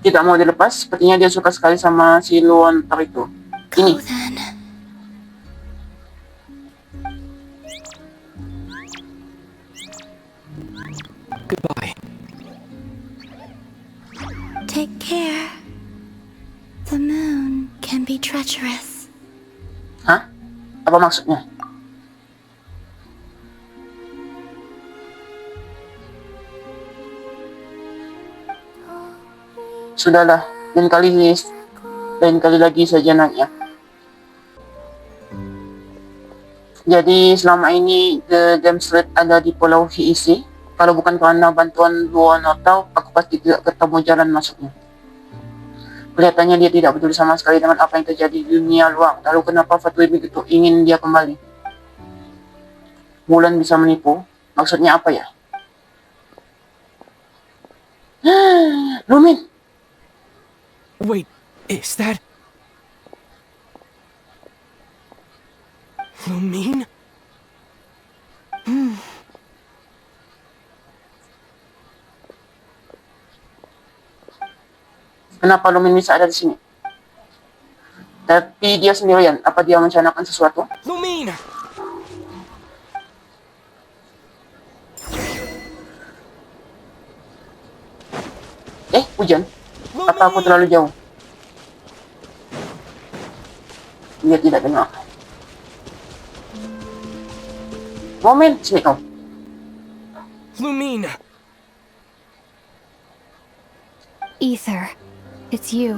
Tidak mau dilepas, sepertinya dia suka sekali sama si Lonatar itu. Ini. Goodbye. Take care. The moon can be treacherous. Hah? Apa maksudnya? Sudahlah, lain kali lagi saja nanya. Jadi selama ini The Gemslet ada di Pulau VEC. Kalau bukan karena bantuan Luo Notao, aku pasti tidak ketemu jalan masuknya. Kelihatannya dia tidak peduli sama sekali dengan apa yang terjadi di dunia luar. Lalu kenapa Fatui begitu ingin dia kembali? Bulan bisa menipu? Maksudnya apa ya? Lumin! Wait, is that... Lumin? Kenapa Lumin bisa ada di sini? Tapi dia sendirian. Apa dia merencanakan sesuatu? Lumin! Hujan? Apa aku terlalu jauh? Dia tidak dengar. Moment, sini kau. Lumin! Ether, it's you.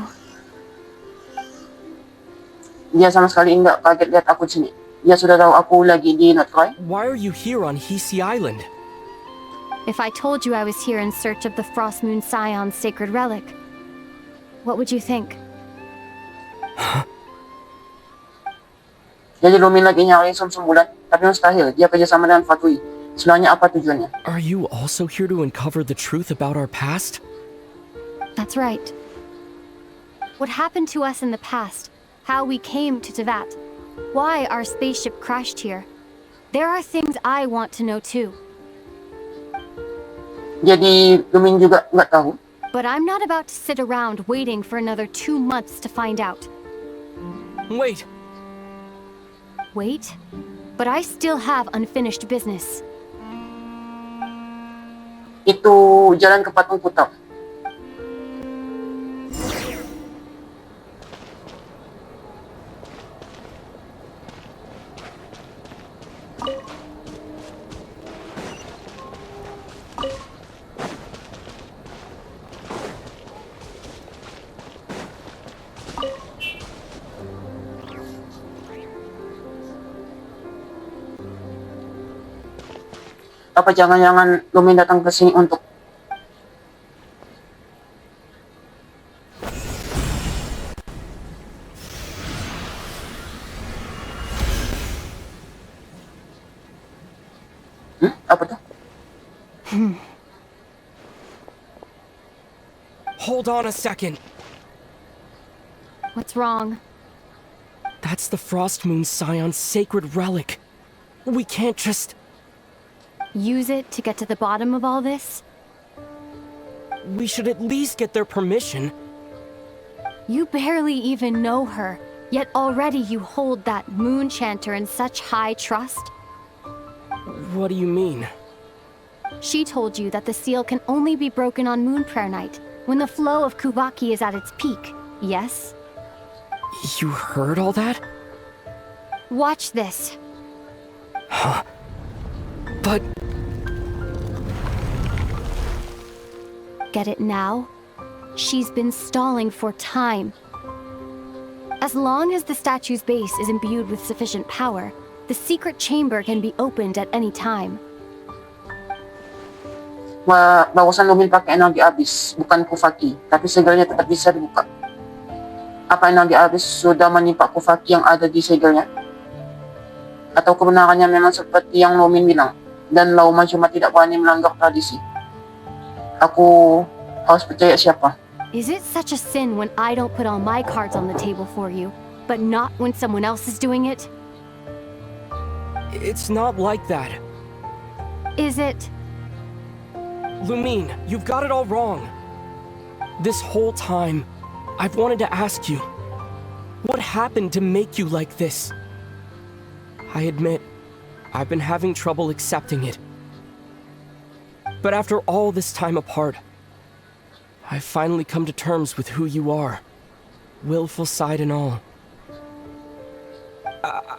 Dia sama sekali enggak kaget lihat aku di sini. Dia sudah tahu aku lagi di Notcry. Why are you here on Hisi Island? If I told you I was here in search of the Frost Moon Scion's sacred relic, what would you think? Jadi Lumin lagi nyari sumsum bulan, tapi mustahil dia kerjasama dengan Fatui. Sebenarnya apa tujuannya? Are you also here to uncover the truth about our past? That's right. What happened to us in the past, how we came to Tevat, why our spaceship crashed here. There are things I want to know too. Jadi Lumin juga nggak tahu. But I'm not about to sit around waiting for another 2 months to find out. Wait! Wait? But I still have unfinished business. Itu jalan ke patung putar. Apa jangan-jangan Lumin datang ke sini untuk apa tuh? Hold on a second. What's wrong? That's the Frost Moon Scion's sacred relic. We can't just... Use it to get to the bottom of all this? We should at least get their permission. You barely even know her, yet already you hold that moon chanter in such high trust? What do you mean? She told you that the seal can only be broken on Moon Prayer Night, when the flow of Kubaki is at its peak, yes? You heard all that? Watch this. Huh? But... Get it now? She's been stalling for time. As long as the statue's base is imbued with sufficient power, the secret chamber can be opened at any time. Bawasan Lumin pakai energi abis, bukan Kufaki, tapi segelnya tetap bisa dibuka. Apa energi abis sudah menimpa Kufaki yang ada di segelnya? Atau kebenarannya memang seperti yang Lumin bilang, dan Lauma cuma tidak berani melanggar tradisi? Aku harus percaya siapa? Is it such a sin when I don't put all my cards on the table for you, but not when someone else is doing it? It's not like that. Is it? Lumin, you've got it all wrong. This whole time, I've wanted to ask you, what happened to make you like this? I admit, I've been having trouble accepting it. But after all this time apart, I've finally come to terms with who you are, willful side and all.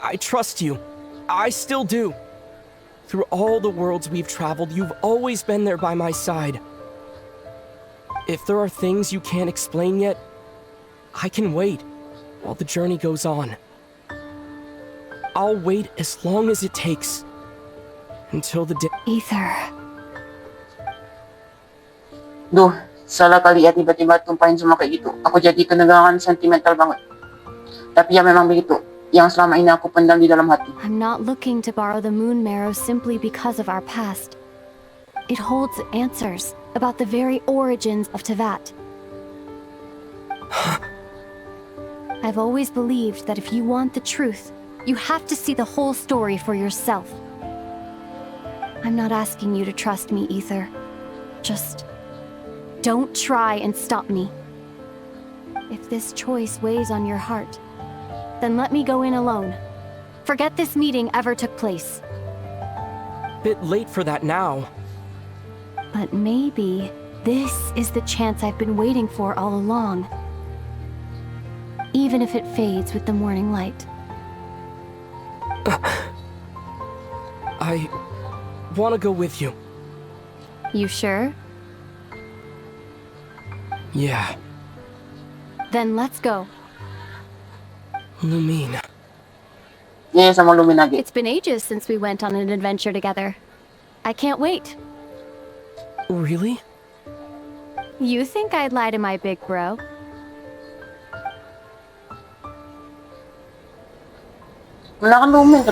I trust you. I still do. Through all the worlds we've traveled, you've always been there by my side. If there are things you can't explain yet, I can wait while the journey goes on. I'll wait as long as it takes. Until the day... Ether. Duh, salah kali at tiba-tiba tumpahin semua kayak gitu. Aku jadi kenegangan sentimental banget. Tapi ya memang begitu. Yang selama ini aku pendam di dalam hati. I'm not looking to borrow the moon marrow simply because of our past. It holds answers about the very origins of Tevat. I've always believed that if you want the truth, you have to see the whole story for yourself. I'm not asking you to trust me, Ether. Just don't try and stop me. If this choice weighs on your heart, then let me go in alone. Forget this meeting ever took place. Bit late for that now. But maybe this is the chance I've been waiting for all along. Even if it fades with the morning light. I want to go with you. You sure? Yeah. Then let's go. Lumine. Yeah, sama Luminagi. It's been ages since we went on an adventure together. I can't wait. Really? You think I'd lie to my big bro? Wala kang Lumin.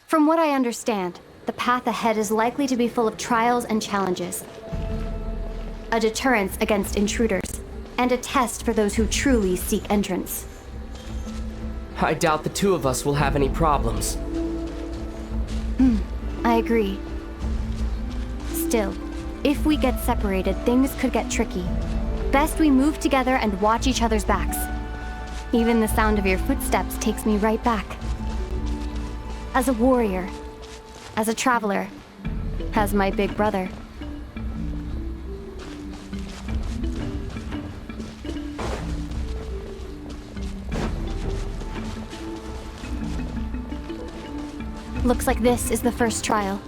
From what I understand, the path ahead is likely to be full of trials and challenges. A deterrence against intruders, and a test for those who truly seek entrance. I doubt the two of us will have any problems. I agree. Still, if we get separated, things could get tricky. Best we move together and watch each other's backs. Even the sound of your footsteps takes me right back. As a warrior, as a traveler, as my big brother. Looks like this is the first trial.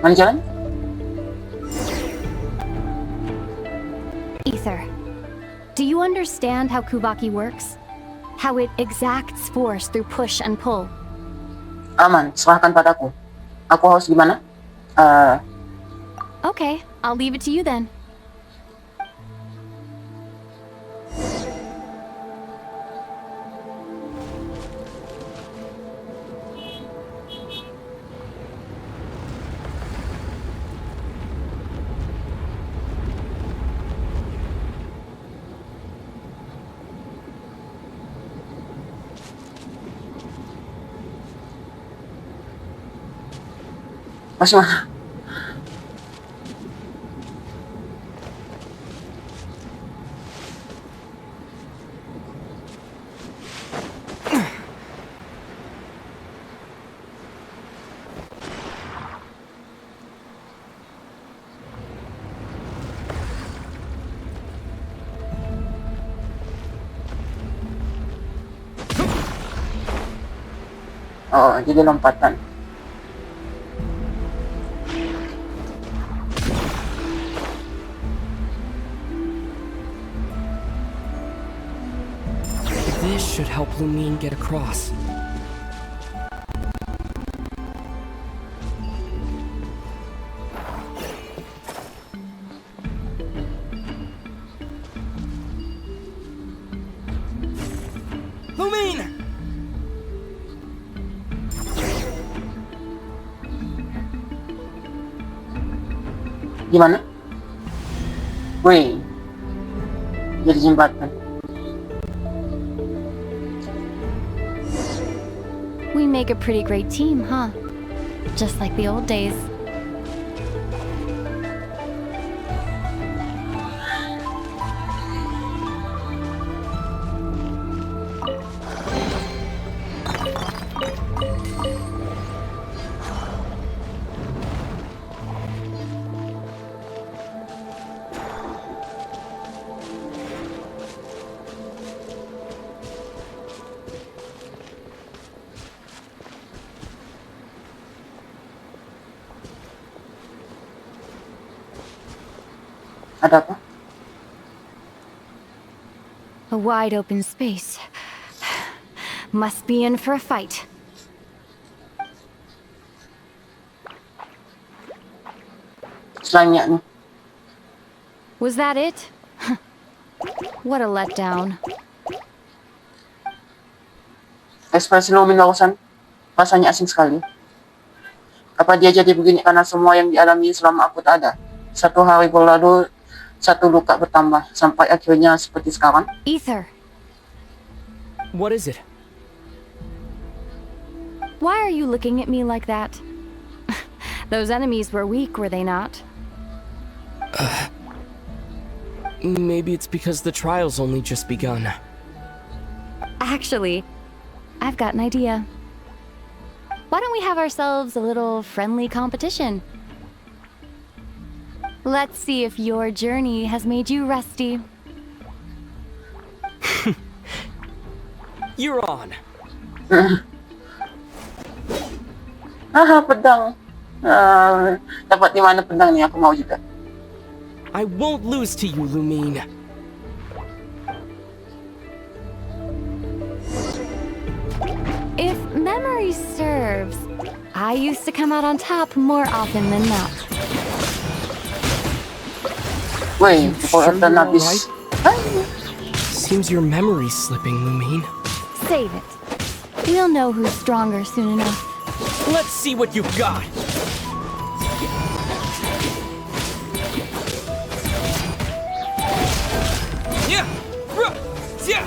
Andiyan? Ether, do you understand how Kubaki works? How it exacts force through push and pull? Aman, serahkan padaku. Aku harus gimana? Okay, I'll leave it to you then. Masih mana? Oh, jadi lompatan. This should help Lumine get across. Lumine! Gimana? Wih, jadi jembatan. We make a pretty great team, huh? Just like the old days. Ada apa? A wide open space. Must be in for a fight. Slime niya, no? Was that it? What a letdown. Ekspresi Lumin barusan rasanya asing sekali. Apa dia jadi begini karena semua yang dialami selama aku tak ada? Satu hari berlalu, satu luka bertambah, sampai akhirnya seperti sekarang. Ether, What is it? why are you looking at me like that? Those enemies were weak, were they not? Maybe it's because the trial's only just begun. Actually, I've got an idea. Why don't we have ourselves a little friendly competition? Let's see if your journey has made you rusty. You're on. Pedang. Dapat di mana pedang nih? Aku mau juga. I won't lose to you, Lumine. If memory serves, I used to come out on top more often than not. Wait, Sure Hutan you're habis. Seems your memory's slipping, Lumine. Save it. We'll know who's stronger soon enough. Let's see what you've got. Yeah. Yeah.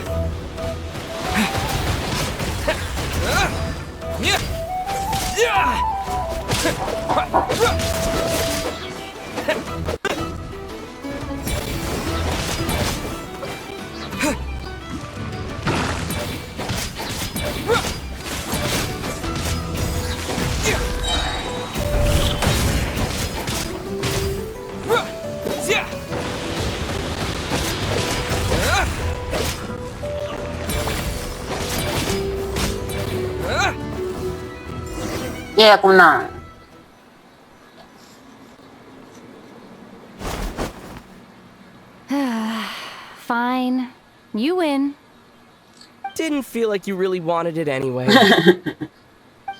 Yeah, aku menang. Fine. You win. Didn't feel like you really wanted it anyway.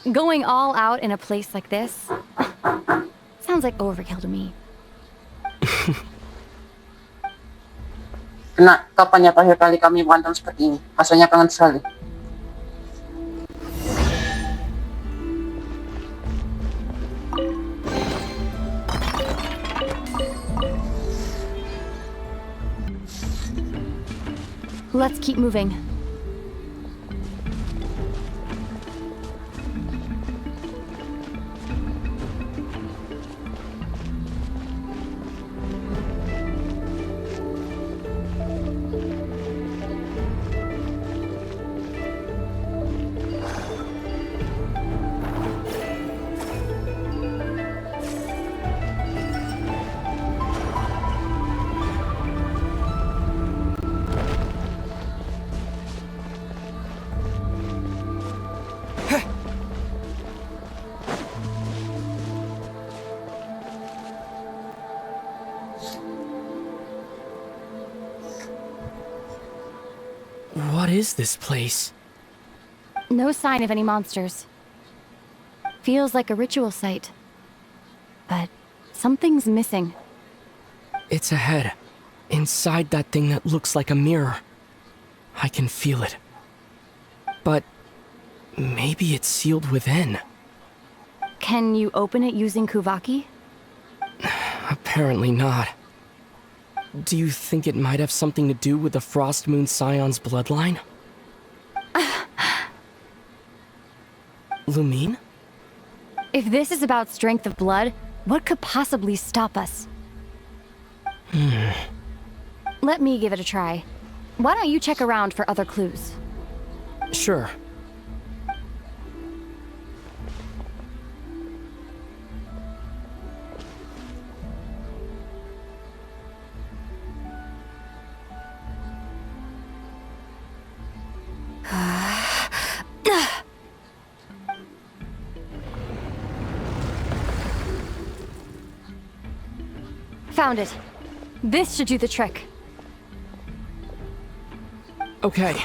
Going all out in a place like this sounds like overkill to me. Kapan ya terakhir kali kami berantem seperti ini? Rasanya kangen sekali. Let's keep moving. What is this place? No sign of any monsters. Feels like a ritual site. But something's missing. It's ahead. Inside that thing that looks like a mirror. I can feel it. But maybe it's sealed within. Can you open it using Kuvaki? Apparently not. Do you think it might have something to do with the Frost Moon Scion's bloodline? Lumine? If this is about strength of blood, what could possibly stop us? Let me give it a try. Why don't you check around for other clues? Sure. Found it. This should do the trick. Okay.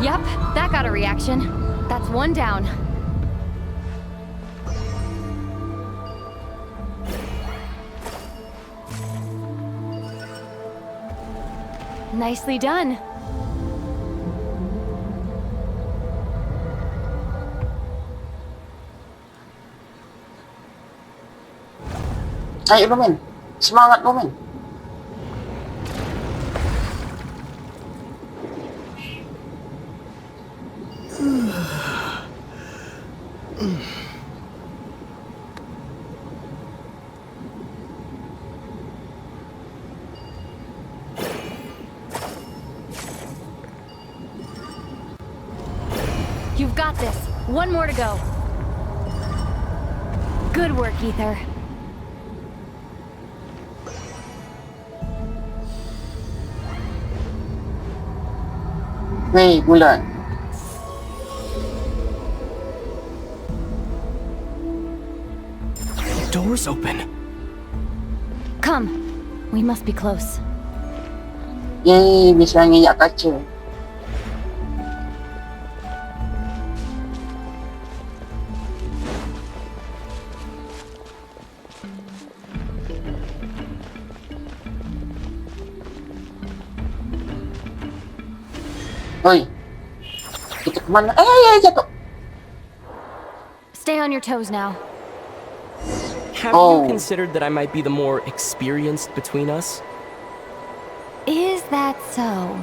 Yep, that got a reaction. That's one down. Nicely done. Ayo lu men, semangat lu men. You've got this. One more to go. Good work, Ether. Hey, Bulan. The door's open. Come. We must be close. Yay, bisa ngiyak kaca. Hoy, kita kemana? Jatuh. Stay on your toes now. Have you considered that I might be the more experienced between us? Is that so?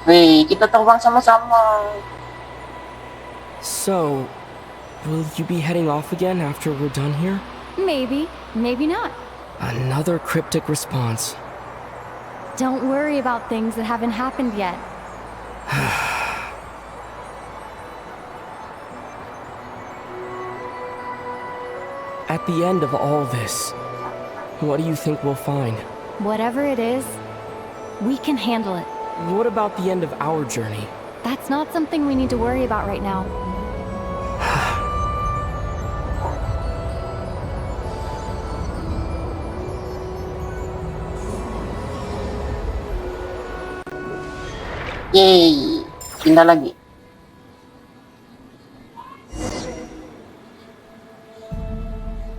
Weh, kita terbang sama-sama. So, will you be heading off again after we're done here? Maybe, maybe not. Another cryptic response. Don't worry about things that haven't happened yet. At the end of all this, what do you think we'll find? Whatever it is, we can handle it. What about the end of our journey? That's not something we need to worry about right now. Yeay, pindah lagi.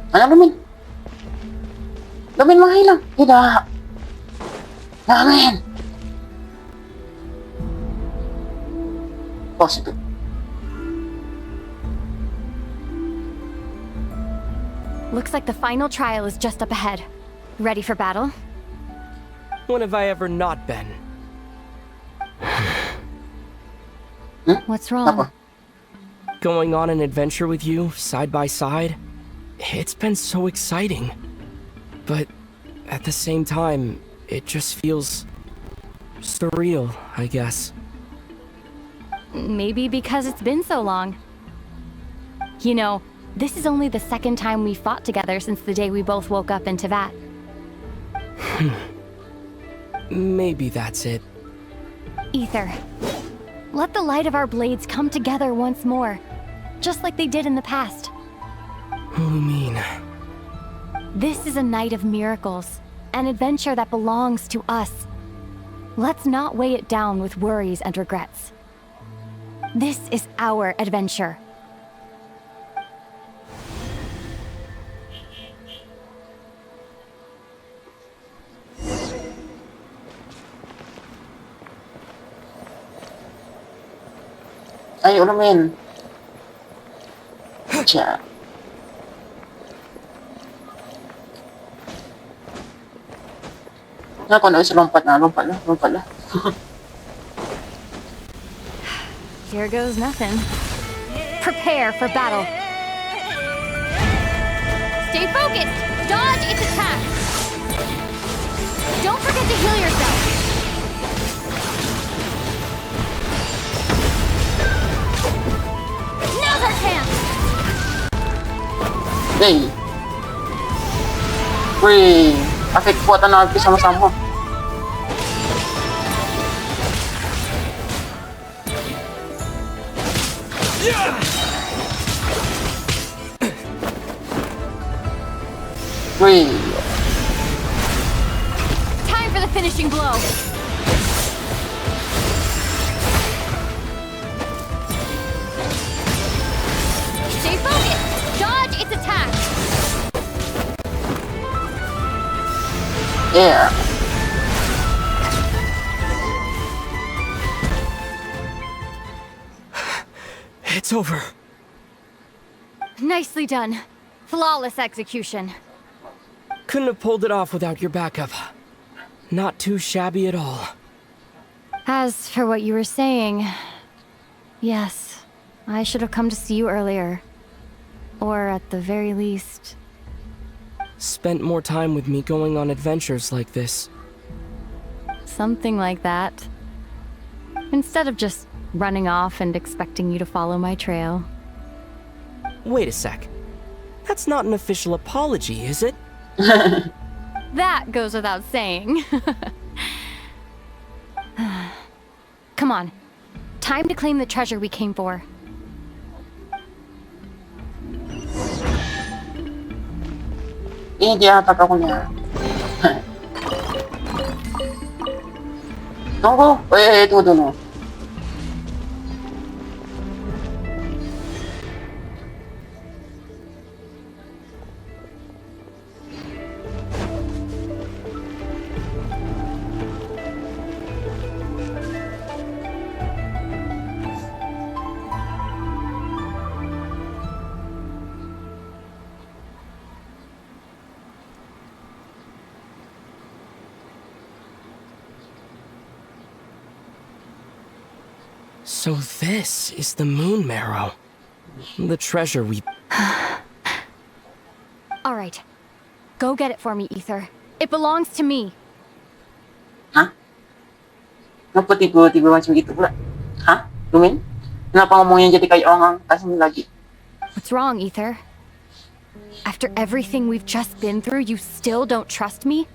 Ano Lumin? Lumin menghilang. Tidak. Lumin. Oh, situ. Looks like the final trial is just up ahead. Ready for battle? When have I ever not been? What's wrong? Going on an adventure with you, side by side? It's been so exciting. But at the same time, it just feels surreal, I guess. Maybe because it's been so long. You know, this is only the second time we fought together since the day we both woke up in Teyvat. Maybe that's it. Ether, let the light of our blades come together once more, just like they did in the past. Lumine. This is a night of miracles, an adventure that belongs to us. Let's not weigh it down with worries and regrets. This is our adventure. Ayo Lumin. Acha. Ako na isa lompat na. Here goes nothing. Prepare for battle. Stay focused! Dodge its attack! Don't forget to heal yourself! Day. Wih, efek kekuatan api sama-sama. Wih. Time for the finishing blow. Stay focused. Dodge its attack. Yeah. It's over. Nicely done. Flawless execution. Couldn't have pulled it off without your backup. Not too shabby at all. As for what you were saying, yes, I should have come to see you earlier. Or at the very least... Spent more time with me going on adventures like this. something like that. Instead of just running off and expecting you to follow my trail. Wait a sec. That's not an official apology, is it? That goes without saying. Come on. Time to claim the treasure we came for. Ini dia tatakunnya. Tunggu, tunggu dulu. So this is the moon marrow. The treasure we... All right. Go get it for me, Ether. It belongs to me. Hah? Kenapa tiba-tiba macam gitu pula? Hah? Lumin? Kenapa ngomongnya jadi kayak orang asing lagi? What's wrong, Ether? After everything we've just been through, you still don't trust me?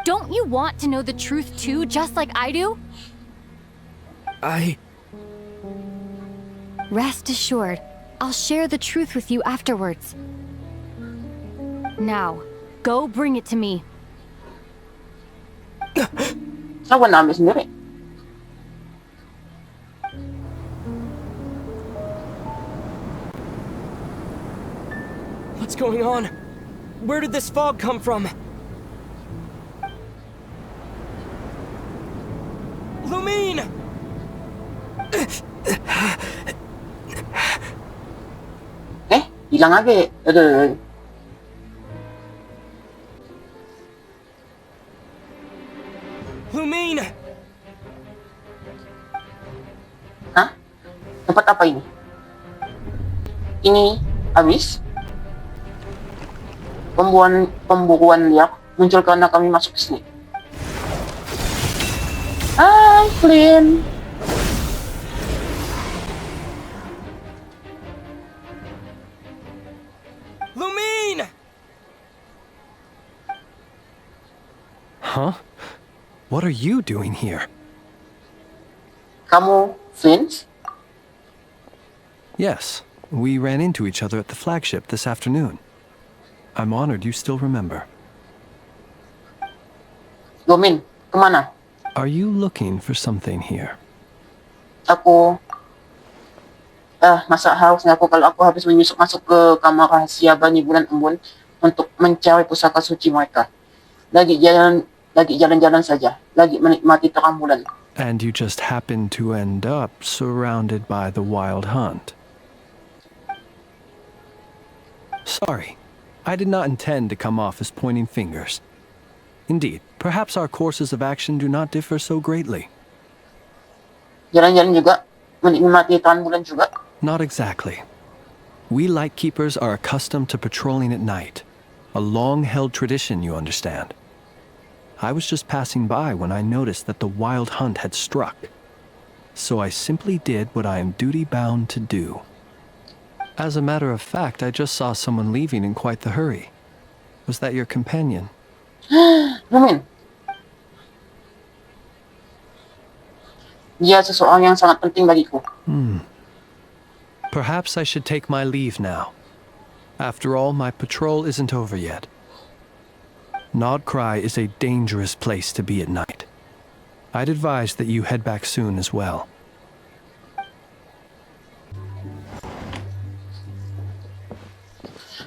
Don't you want to know the truth too, just like I do? Rest assured, I'll share the truth with you afterwards. Now, go bring it to me. Sawa namin sendiri. What's going on? Where did this fog come from? Lumine! Hilang lagi. Aduh. Lumine! Hah? Tempat apa ini? Ini habis? Pemburuan liar muncul karena kami masuk ke sini. Hai, Flynn. Lumine! Huh? What are you doing here? Kamu friends? Yes, we ran into each other at the flagship this afternoon. I'm honored you still remember. Lumin, kemana? Are you looking for something here? Aku masa harus aku kalau aku habis menyusup masuk ke kamar rahasia Bani Bulan Embun untuk mencari pusaka suci mereka. Lagi jalan-jalan saja, lagi menikmati terang bulan. And you just happened to end up surrounded by the wild hunt. Sorry, I did not intend to come off as pointing fingers. Indeed, perhaps our courses of action do not differ so greatly. Jalan-jalan juga, menikmati terang bulan juga. Not exactly. We Lightkeepers are accustomed to patrolling at night. A long-held tradition, you understand. I was just passing by when I noticed that the wild hunt had struck. So I simply did what I am duty-bound to do. As a matter of fact, I just saw someone leaving in quite the hurry. Was that your companion? Lumin. Dia seseorang yang sangat penting bagiku. Perhaps I should take my leave now. After all, my patrol isn't over yet. Nodcry is a dangerous place to be at night. I'd advise that you head back soon as well.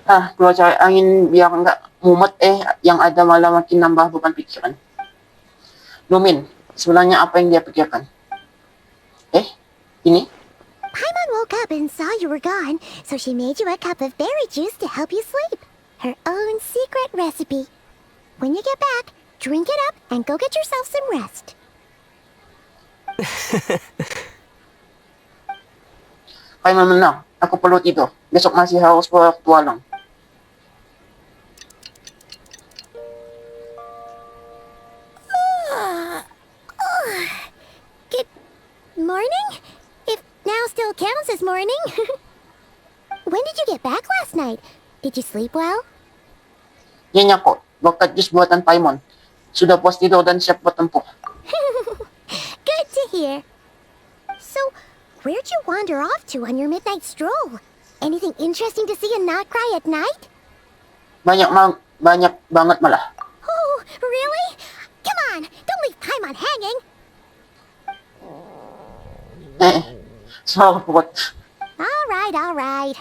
Keluar cari angin biar nggak mumet yang ada malah makin nambah beban pikiran. Lumin, sebenarnya apa yang dia pikirkan? Ini? Paimon woke up and saw you were gone, so she made you a cup of berry juice to help you sleep. Her own secret recipe. When you get back, drink it up and go get yourself some rest. Paimon menang. Aku perlu tidur. Besok masih harus bertualang. Good morning? If now still counts as morning. When did you get back last night? Did you sleep well? Yan ako. Berkat jus buatan Paimon. Sudah puas tidur dan siap bertempur. Good to hear. So, where'd you wander off to on your midnight stroll? Anything interesting to see in Nodcry at night? Banyak banget malah. Oh, really? Come on, don't leave Paimon hanging. So what? All right.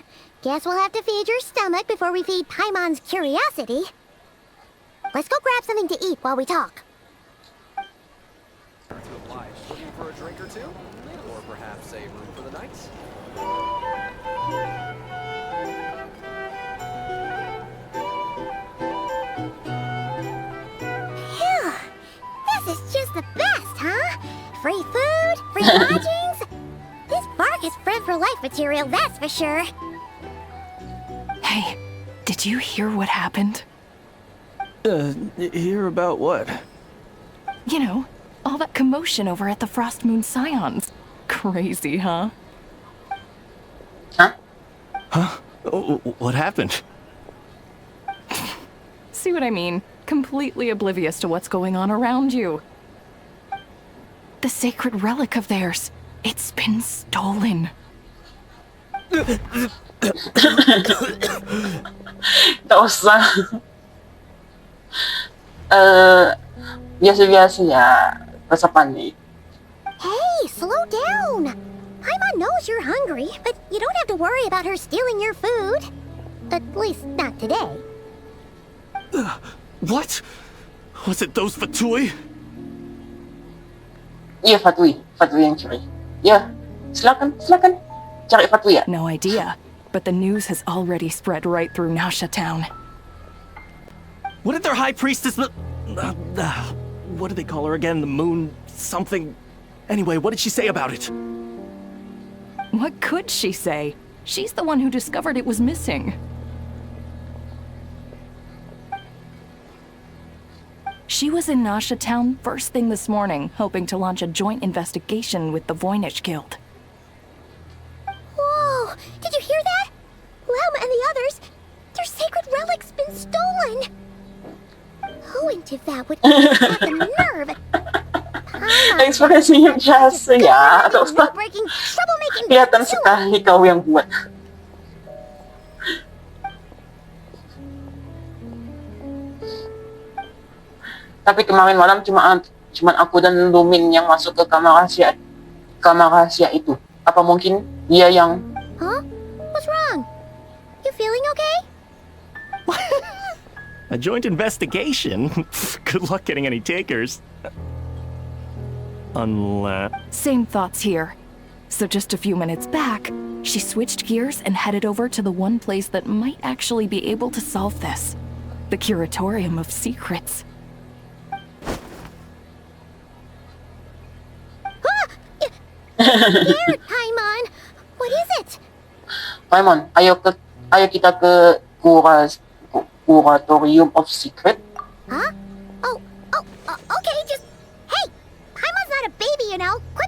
Guess we'll have to feed your stomach before we feed Paimon's curiosity. Let's go grab something to eat while we talk. Looking for a drink or two? Or perhaps a room for the night? Phew! This is just the best, huh? Free food, free lodgings. This bark is bred for life material, that's for sure. Hey, did you hear what happened? Hear about what? You know, all that commotion over at the Frost Moon Scions. Crazy, huh? Huh? What happened? See what I mean? Completely oblivious to what's going on around you. The sacred relic of theirs. It's been stolen. Tak usah. Biasa-biasa ya. Kasapan nih. Hey, slow down. Paimon knows you're hungry, but you don't have to worry about her stealing your food. At least not today. What? Was it those Fatui? Iya, Fatui yang curi. Ya, silakan. Cari Fatui ya. No idea, but the news has already spread right through Nasha town. What did their high priestess... what do they call her again? The moon... something... Anyway, what did she say about it? What could she say? She's the one who discovered it was missing. She was in Nasha town first thing this morning, hoping to launch a joint investigation with the Voynich Guild. Whoa! Did you hear that? Lama and the others, their sacred relic's been stolen. Who in Tivat would have the nerve? Ekspresi yang biasa ya. Tak usah. Breaking, troublemaking. Kelihatan sekali kau yang buat. Tapi kemarin malam cuman aku dan Lumin yang masuk ke kamar rahasia itu. Apa mungkin dia yang... Huh? What's wrong? You feeling okay? A joint investigation? Good luck getting any takers. Unless... Same thoughts here. So just a few minutes back, she switched gears and headed over to the one place that might actually be able to solve this. The Curatorium of Secrets. Scared, Paimon. What is it? Paimon, ayo kita ke Curatorium of Secret. Huh? Okay, just... Hey! Paimon's not a baby, you know. Quit